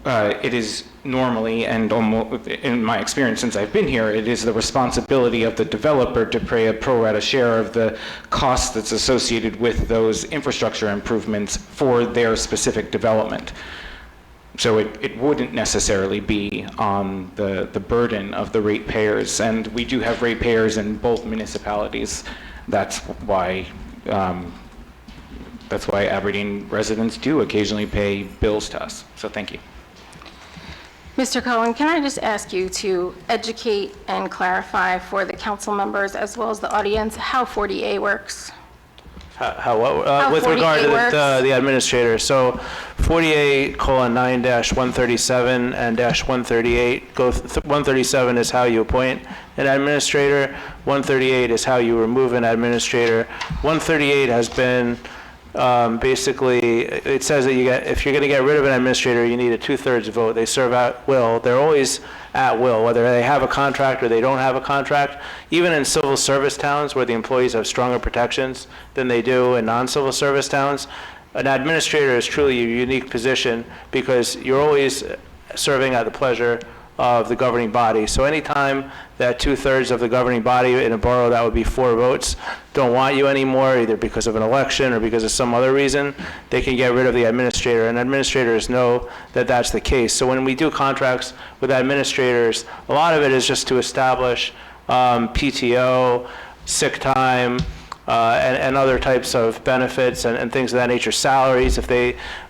it is normally, and almost in my experience since I've been here, it is the responsibility of the developer to pay a pro rata share of the cost that's associated with those infrastructure improvements for their specific development. So it wouldn't necessarily be on the burden of the ratepayers, and we do have ratepayers in both municipalities. That's why Aberdeen residents do occasionally pay bills to us. So thank you. Mr. Cohen, can I just ask you to educate and clarify for the council members as well as the audience how 40A works? With regard to the administrator, so 48:9-137 and -138, 137 is how you appoint an administrator, 138 is how you remove an administrator. 138 has been basically, it says that if you're going to get rid of an administrator, you need a 2/3 vote. They serve at will. They're always at will, whether they have a contract or they don't have a contract. Even in civil service towns where the employees have stronger protections than they do in non-civil service towns, an administrator is truly a unique position because you're always serving at the pleasure of the governing body. So anytime that 2/3 of the governing body in a borough, that would be 4 votes, don't want you anymore, either because of an election or because of some other reason, they can get rid of the administrator, and administrators know that that's the case. So when we do contracts with administrators, a lot of it is just to establish PTO, sick time, and other types of benefits and things of that nature, salaries,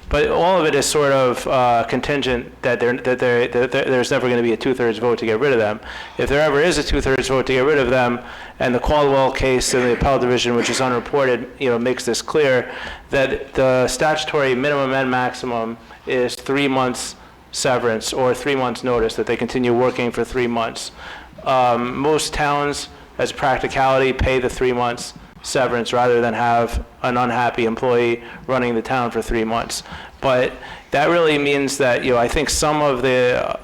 but all of it is sort of contingent that there's never going to be a 2/3 vote to get rid of them. If there ever is a 2/3 vote to get rid of them, and the Caldwell case in the appellate division, which is unreported, makes this clear, that the statutory minimum and maximum is 3 months severance or 3 months notice that they continue working for 3 months. Most towns, as a practicality, pay the 3 months severance rather than have an unhappy employee running the town for 3 months. But that really means that, I think some of the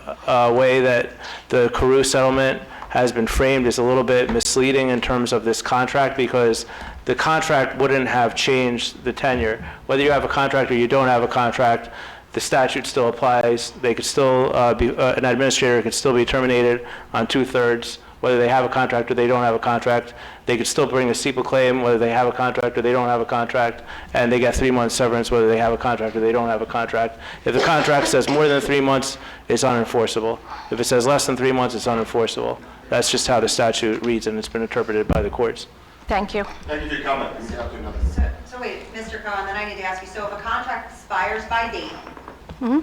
way that the Carew settlement has been framed is a little bit misleading in terms of this contract, because the contract wouldn't have changed the tenure. Whether you have a contract or you don't have a contract, the statute still applies. They could still an administrator could still be terminated on 2/3, whether they have a contract or they don't have a contract. They could still bring a SEPA claim whether they have a contract or they don't have a contract, and they get 3 months severance whether they have a contract or they don't have a contract. If the contract says more than 3 months, it's unenforceable. If it says less than 3 months, it's unenforceable. That's just how the statute reads, and it's been interpreted by the courts. Thank you. Thank you for your comment. We have to another. So wait, Mr. Cohen, then I need to ask you, so if a contract expires by date,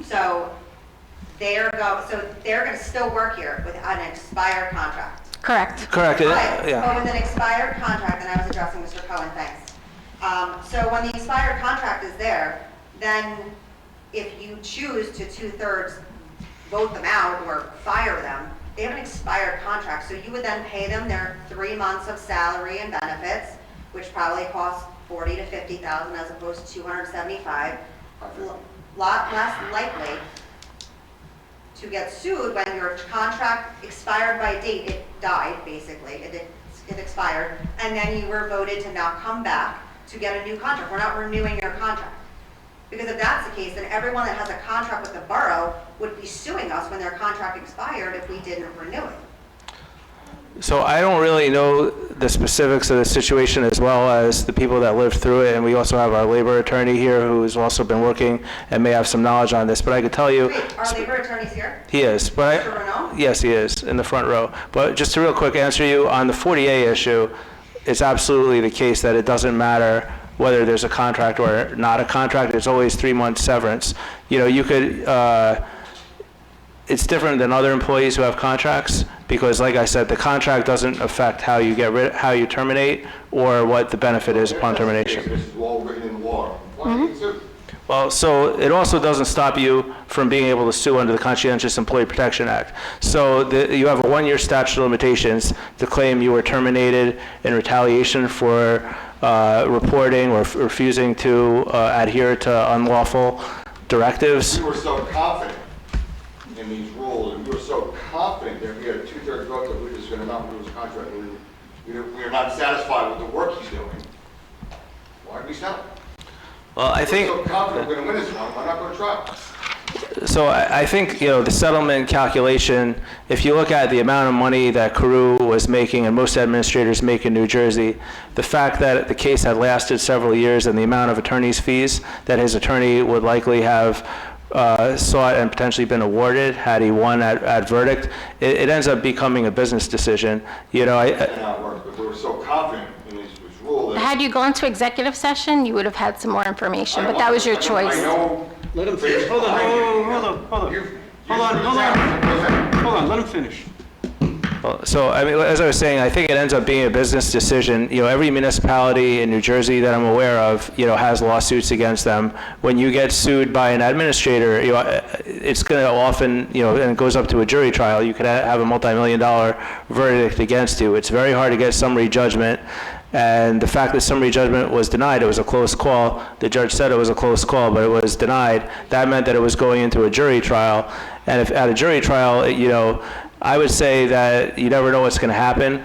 so they're going to still work here with an expired contract? Correct. Correct. Right, Yeah. but with an expired contract, and I was addressing Mr. Cohen, thanks. So when the expired contract is there, then if you choose to 2/3 vote them out or fire them, they have an expired contract, so you would then pay them their 3 months of salary and benefits, which probably costs $40,000 to $50,000 as opposed to $275, lot less likely to get sued when your contract expired by date. It died, basically. It expired, and then you were voted to not come back to get a new contract. We're not renewing your contract. Because if that's the case, then everyone that has a contract with the borough would be suing us when their contract expired if we didn't renew it. So I don't really know the specifics of the situation as well as the people that lived through it, and we also have our labor attorney here who has also been working and may have some knowledge on this, but I could tell you... Wait, our labor attorney's here? He is, but Mr. Renaud? yes, he is, in the front row. But just to real quick answer you, on the 40A issue, it's absolutely the case that it doesn't matter whether there's a contract or not a contract. There's always 3 months severance. You could... it's different than other employees who have contracts because, like I said, the contract doesn't affect how you how you terminate or what the benefit is upon termination. This is all written in law. Why do you sue? Well, so it also doesn't stop you from being able to sue under the Conscientious Employee Protection Act. So you have a 1-year statute of limitations to claim you were terminated in retaliation for reporting or refusing to adhere to unlawful directives. We were so confident in these rules, and we were so confident that we had a 2/3 vote that we were just going to not lose a contract. We are not satisfied with the work he's doing. Why did we sell it? Well, I think... We're so confident we're going to win this one. Why not go to trial? So I think, the settlement calculation, if you look at the amount of money that Carew was making and most administrators make in New Jersey, the fact that the case had lasted several years and the amount of attorney's fees that his attorney would likely have sought and potentially been awarded, had he won at verdict, it ends up becoming a business decision. You know, And how it works, but we were so confident in this rule that. Had you gone to executive session, you would have had some more information, but that was your choice. I know. Let him finish. Hold on, let him finish. So, I mean, as I was saying, I think it ends up being a business decision. You know, every municipality in New Jersey that I'm aware of, you know, has lawsuits against them. When you get sued by an administrator, you know, it's going to often, you know, and it goes up to a jury trial, you could have a multi-million-dollar verdict against you. It's very hard to get summary judgment. And the fact that summary judgment was denied, it was a close call. The judge said it was a close call, but it was denied. That meant that it was going into a jury trial. And if at a jury trial, you know, I would say that you never know what's going to happen.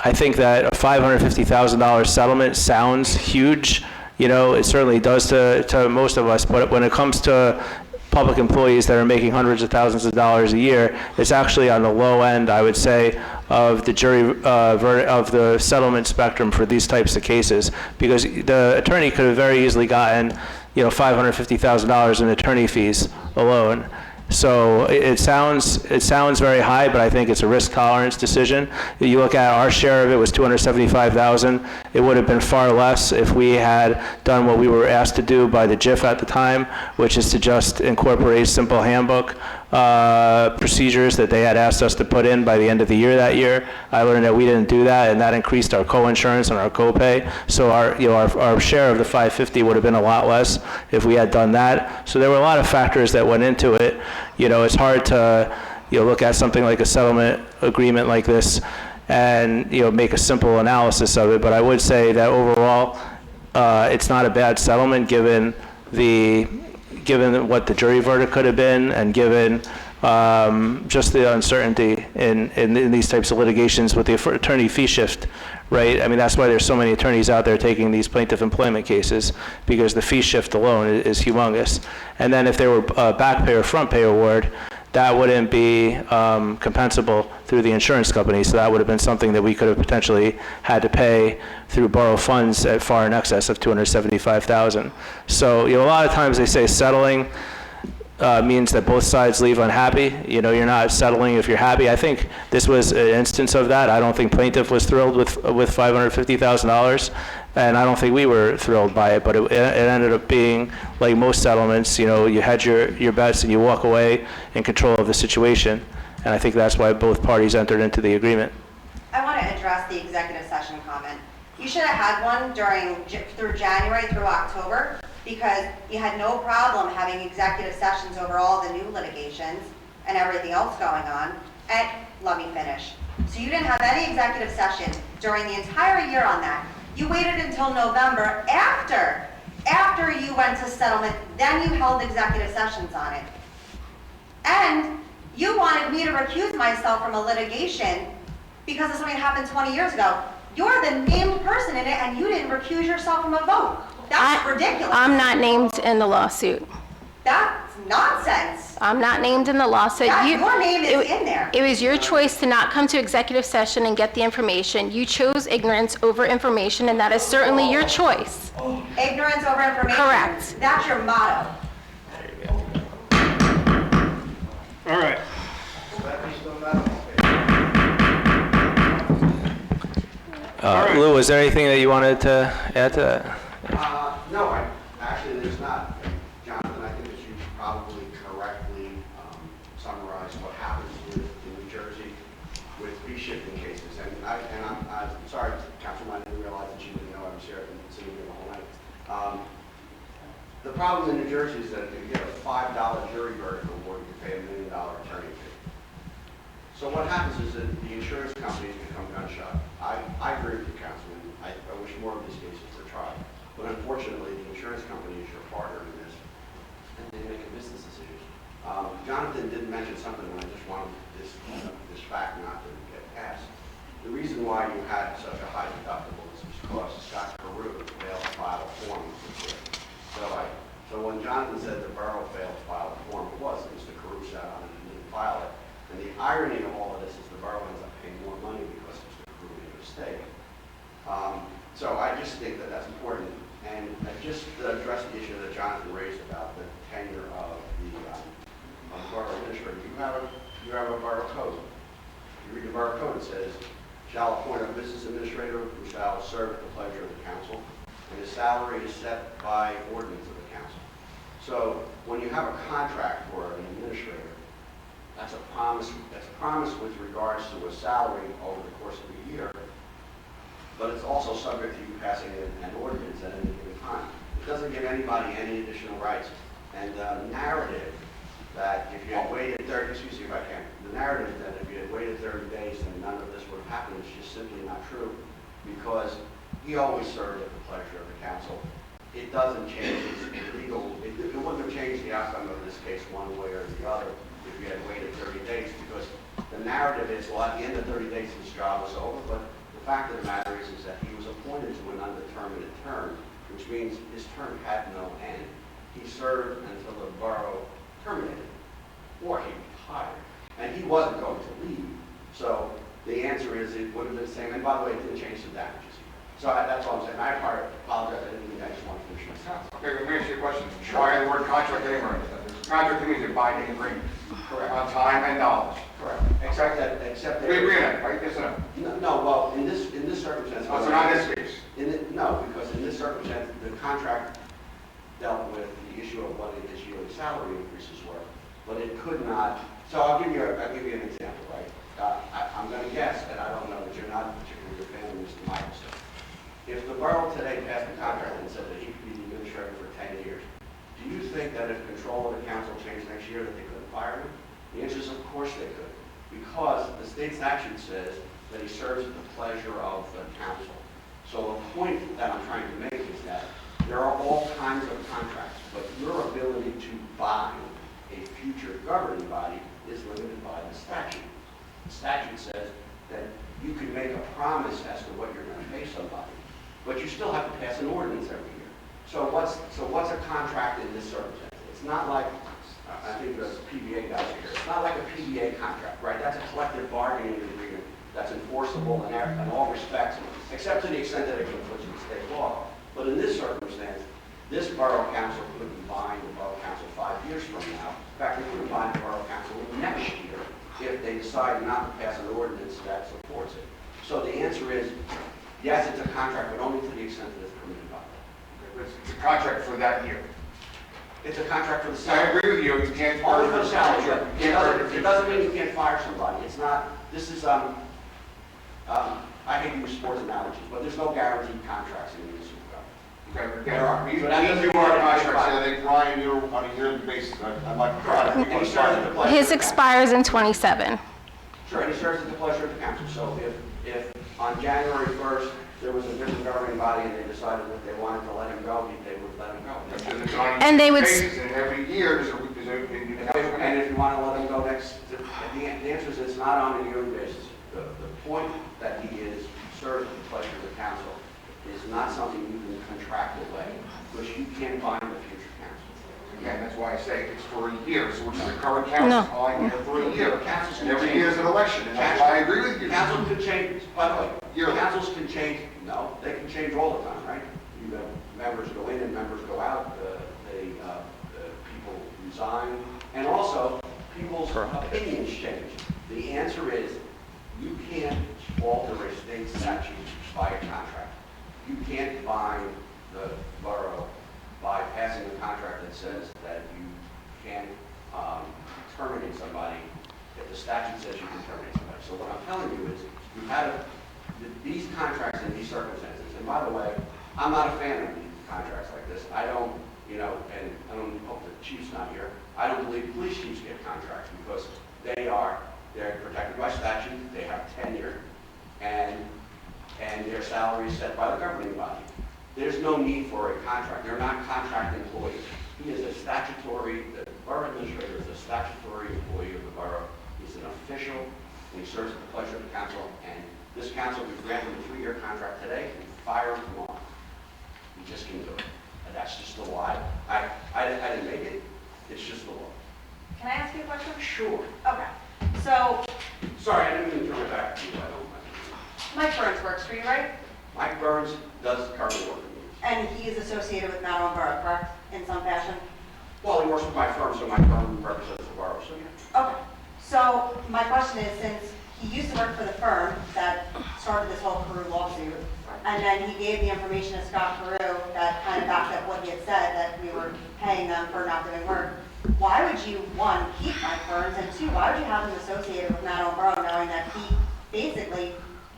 I think that a $550,000 settlement sounds huge. You know, it certainly does to most of us. But when it comes to public employees that are making hundreds of thousands of dollars a year, it's actually on the low end, I would say, of the jury of the settlement spectrum for these types of cases, because the attorney could have very easily gotten, you know, $550,000 in attorney fees alone. So it sounds very high, but I think it's a risk tolerance decision. You look at our share of it was $275,000. It would have been far less if we had done what we were asked to do by the JIF at the time, which is to just incorporate simple handbook procedures that they had asked us to put in by the end of the year that year. I learned that we didn't do that, and that increased our co-insurance and our copay. So our share of the $550 would have been a lot less if we had done that. So there were a lot of factors that went into it. You know, it's hard to, you know, look at something like a settlement agreement like this and, you know, make a simple analysis of it. But I would say that overall, it's not a bad settlement given what the jury verdict could have been, and given just the uncertainty in these types of litigations with the attorney fee shift, right? I mean, that's why there's so many attorneys out there taking these plaintiff employment cases, because the fee shift alone is humongous. And then if there were a back pay or front pay award, that wouldn't be compensable through the insurance company, so that would have been something that we could have potentially had to pay through borough funds at far in excess of $275,000. So, you know, a lot of times they say settling means that both sides leave unhappy. You know, you're not settling if you're happy. I think this was an instance of that. I don't think plaintiff was thrilled with $550,000, and I don't think we were thrilled by it, but it ended up being like most settlements. You know, you hedge your bets and you walk away in control of the situation, and I think that's why both parties entered into the agreement. I want to address the executive session comment. You should have had one through January through October, because you had no problem having executive sessions over all the new litigations and everything else going on. And let me finish. So you didn't have any executive session during the entire year on that. You waited until November after you went to settlement, then you held executive sessions on it. And you wanted me to recuse myself from a litigation because of something that happened 20 years ago. You're the named person in it, and you didn't recuse yourself from a vote. That's ridiculous. I'm not named in the lawsuit. That's nonsense. I'm not named in the lawsuit. Your name is in there. It was your choice to not come to executive session and get the information. You chose ignorance over information, and that is certainly your choice. Ignorance over information? Correct. That's your motto. All right. Lou, was there anything that you wanted to add to that? No, actually there's not. Jonathan, I think that you probably correctly summarized what happens in New Jersey with fee shifting cases. And I'm sorry, Councilman, I didn't realize that you didn't know I was here and sitting here the whole night. The problem in New Jersey is that if you get a $5 jury verdict award, you pay $1 million attorney fee. So what happens is that the insurance companies become gun shy. I agree with you, Councilman. I wish more of these cases were tried. But unfortunately, the insurance company is your partner in this, and they make a business decision. Jonathan did mention something, and I just wanted this fact not to get passed. The reason why you had such a high deductible is because Scott Carew failed to file a form. So when Jonathan said the borough failed to file a form, it was Mr. Carew sat on it and didn't file it. And the irony of all of this is the borough ends up paying more money because Mr. Carew made a mistake. So I just think that that's important. And just to address the issue that Jonathan raised about the tenure of the you have a borough code. You read the borough code, it says, shall appoint a business administrator who shall serve at the pleasure of the council, and his salary is set by ordinance of the council. So when you have a contract for an administrator, that's a promise with regards to a salary over the course of a year, but it's also subject to you passing an ordinance at any given time. It doesn't give anybody any additional rights. And the narrative that if you had waited 30, excuse me if I can, the narrative that if you had waited 30 days then none of this would have happened is just simply not true, because he always served at the pleasure of the council. It doesn't change his legal, it wouldn't have changed the outcome of this case one way or the other if you had waited 30 days, because the narrative is, well, at the end of 30 days his job was over, but the fact of the matter is that he was appointed to an undetermined term, which means his term had no end. He served until the borough terminated, or he retired, and he wasn't going to leave. So the answer is it would have been the same, and by the way, it didn't change the damages. So that's all I'm saying. I apologize, I just want to finish my sentence. Okay, let me ask you a question. Why the word contract anywhere? Contract means a binding agreement. Correct. On time and knowledge. Correct. Except that. We agree on that, right? Yes or no? No, well, in this circumstance. Oh, so not in this case? No, because in this circumstance, the contract dealt with the issue of what his yearly salary increases were, but it could not. So I'll give you an example, right? I'm going to guess, and I don't know that you're not particularly a fan of Mr. Michelson. If the borough today passed a contract and said that he could be the administrator for 10 years, do you think that if control of the council changed next year that they couldn't fire him? The answer is of course they could, because the state statute says that he serves at the pleasure of the council. So the point that I'm trying to make is that there are all kinds of contracts, but your ability to bind a future governing body is limited by the statute. The statute says that you can make a promise as to what you're going to pay somebody, but you still have to pass an ordinance every year. So what's a contract in this circumstance? It's not like, I think there's PBA guys here, it's not like a PBA contract, right? That's a collective bargaining agreement that's enforceable in all respects, except to the extent that it conflicts with state law. But in this circumstance, this borough council couldn't bind the borough council 5 years from now. In fact, they couldn't bind the borough council next year if they decide not to pass an ordinance that supports it. So the answer is, yes, it's a contract, but only to the extent that it's permitted by law. It's a contract for that year. It's a contract for the I salary. agree with you, you can't. Only for the salary. It doesn't mean you can't fire somebody. It's not, this is, I hate to use sports analogies, but there's no guaranteed contracts in the municipal government. Okay, there are. We do our contracts, and they Brian, you're on a yearly basis. I'd like to And he serves at the pleasure. His expires in '27. Sure, and he serves at the pleasure of the council. So if on January 1st, there was a different governing body and they decided that they wanted to let him go, they would let him go. And they would. And every year, there's a and if you want to let him go next, the answer is it's not on a yearly basis. The point that he is served at the pleasure of the council is not something you can contract away, because you can't bind the future council. Again, that's why I say it's for a year, so which is the current council calling it for a year. And every year is an election, and that's why I agree with you. Council can change, by the way, councils can change, no, they can change all the time, right? You have members go in and members go out, people resign, and also people's opinions change. The answer is, you can't alter a state statute by a contract. You can't bind the borough by passing a contract that says that you can't terminate somebody if the statute says you can terminate somebody. So what I'm telling you is, you've had these contracts in these circumstances, and by the way, I'm not a fan of these contracts like this. I don't, and I don't hope the chief's not here, I don't believe police chiefs get contracts because they're protected by statute, they have tenure, and their salary is set by the governing body. There's no need for a contract. They're not contract employees. He is the borough administrator is a statutory employee of the borough. He's an official, and he serves at the pleasure of the council, and this council would grant him a 3-year contract today and fire him tomorrow. He just can do it. And that's just the law. I didn't make it. It's just the law. Can I ask you a question? Sure. Okay. So, Sorry, I didn't mean to turn it back to you. Mike Burns works for you, right? Mike Burns does currently work for me. And he is associated with Matawan Borough, correct? In some fashion? Well, he works with my firm, so my firm represents the borough, so yeah. Okay. So my question is, since he used to work for the firm that started this whole Peru lawsuit, and then he gave the information to Scott Peru that kind of backed up what he had said, that we were paying them for not doing work, why would you, one, keep Mike Burns, and two, why would you have him associated with Matawan Borough, knowing that he basically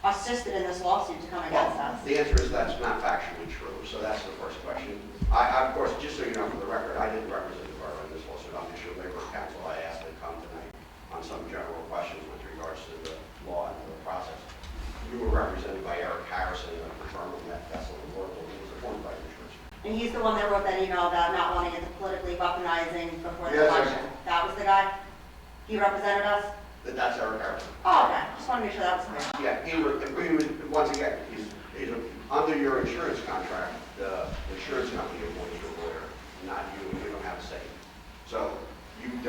assisted in this lawsuit to come against us? The answer is that's not factually true, so that's the first question. Of course, just so you know for the record, I didn't represent the borough in this lawsuit. I'm the issue of labor counsel. I asked to come tonight on some general questions with regards to the law and the process. You were represented by Eric Harrison, and I'm confirming that that's what the board was appointed by the insurance. And he's the one that wrote that email about not wanting it to politically weaponizing before the Yes, election. That was the guy? He represented us? That's Eric Harrison. Oh, okay. Just want to make sure that was clear. Yeah, he was, once again, under your insurance contract, the insurance company appoints your lawyer, not you, and you don't have a say. So you can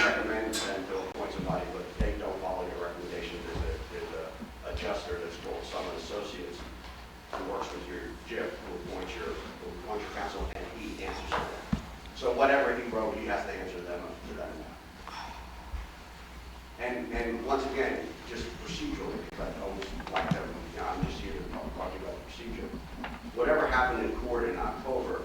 recommend them to appoint somebody, but they don't follow your recommendations. There's a adjuster that's called Summit Associates who works with your JIP, who appoints your counsel, and he answers to them. So whatever he wrote, he has to answer them to them. And once again, just procedurally, because I always like to, I'm just here to talk about the procedure. Whatever happened in court in October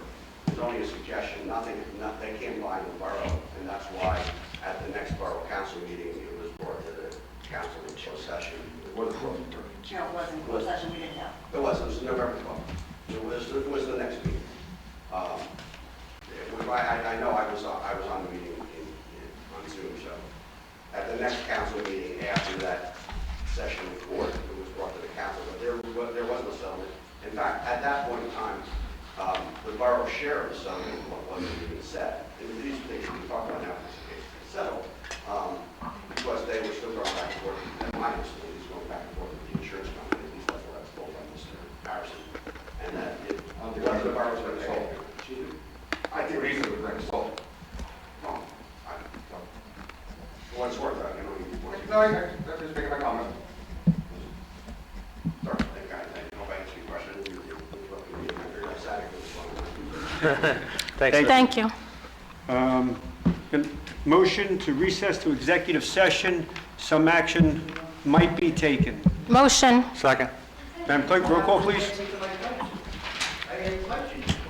is only a suggestion. They can't bind the borough, and that's why at the next borough council meeting, it was brought to the council in closed session. It wasn't closed. No, it wasn't closed session, we didn't know. It was November 12th. It was the next meeting. I know I was on the meeting on Zoom, so at the next council meeting after that session in court, it was brought to the council, but there wasn't a settlement. In fact, at that point in time, the borough share of the settlement wasn't even set. These things we talk about now, it's settled, because they were still going back and forth, and my understanding is going back and forth with the insurance company, at least that's what I was told by Mr. Harrison, and that the borough's going to solve it. I think reasonably going to solve it. For what it's worth, no, I'm just making my comment. Sorry, I hope I answered your question. Thank you. Motion to recess to executive session. Some action might be taken. Motion. Second. Madam Clerk, roll call, please.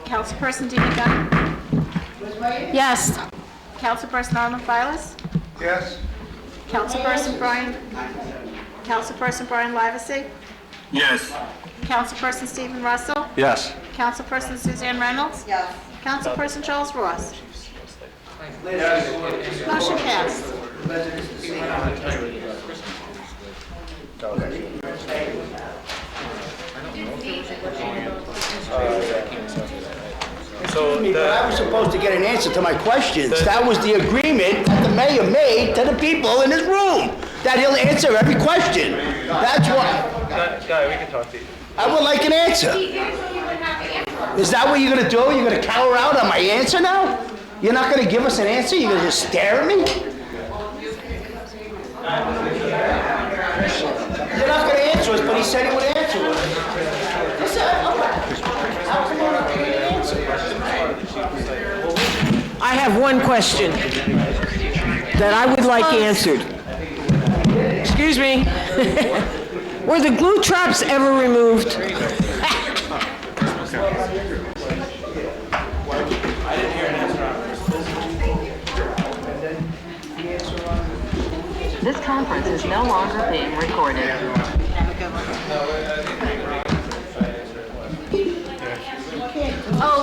Councilperson Dean Dunn? Yes. Councilperson Arnold Filas? Yes. Councilperson Brian Livesey? Yes. Councilperson Stephen Russell? Yes. Councilperson Suzanne Reynolds? Yes. Councilperson Charles Ross? Motion passed. But I was supposed to get an answer to my questions. That was the agreement that the mayor made to the people in this room, that he'll answer every question. That's why. Guy, we can talk to you. I would like an answer. Is that what you're going to do? You're going to cower out on my answer now? You're not going to give us an answer? You're going to just stare at me? You're not going to answer us, but he said he would answer us. He said, how come you're not going to answer? I have one question that I would like answered. Excuse me. Were the glue traps ever removed? This conference is no longer being recorded. Oh,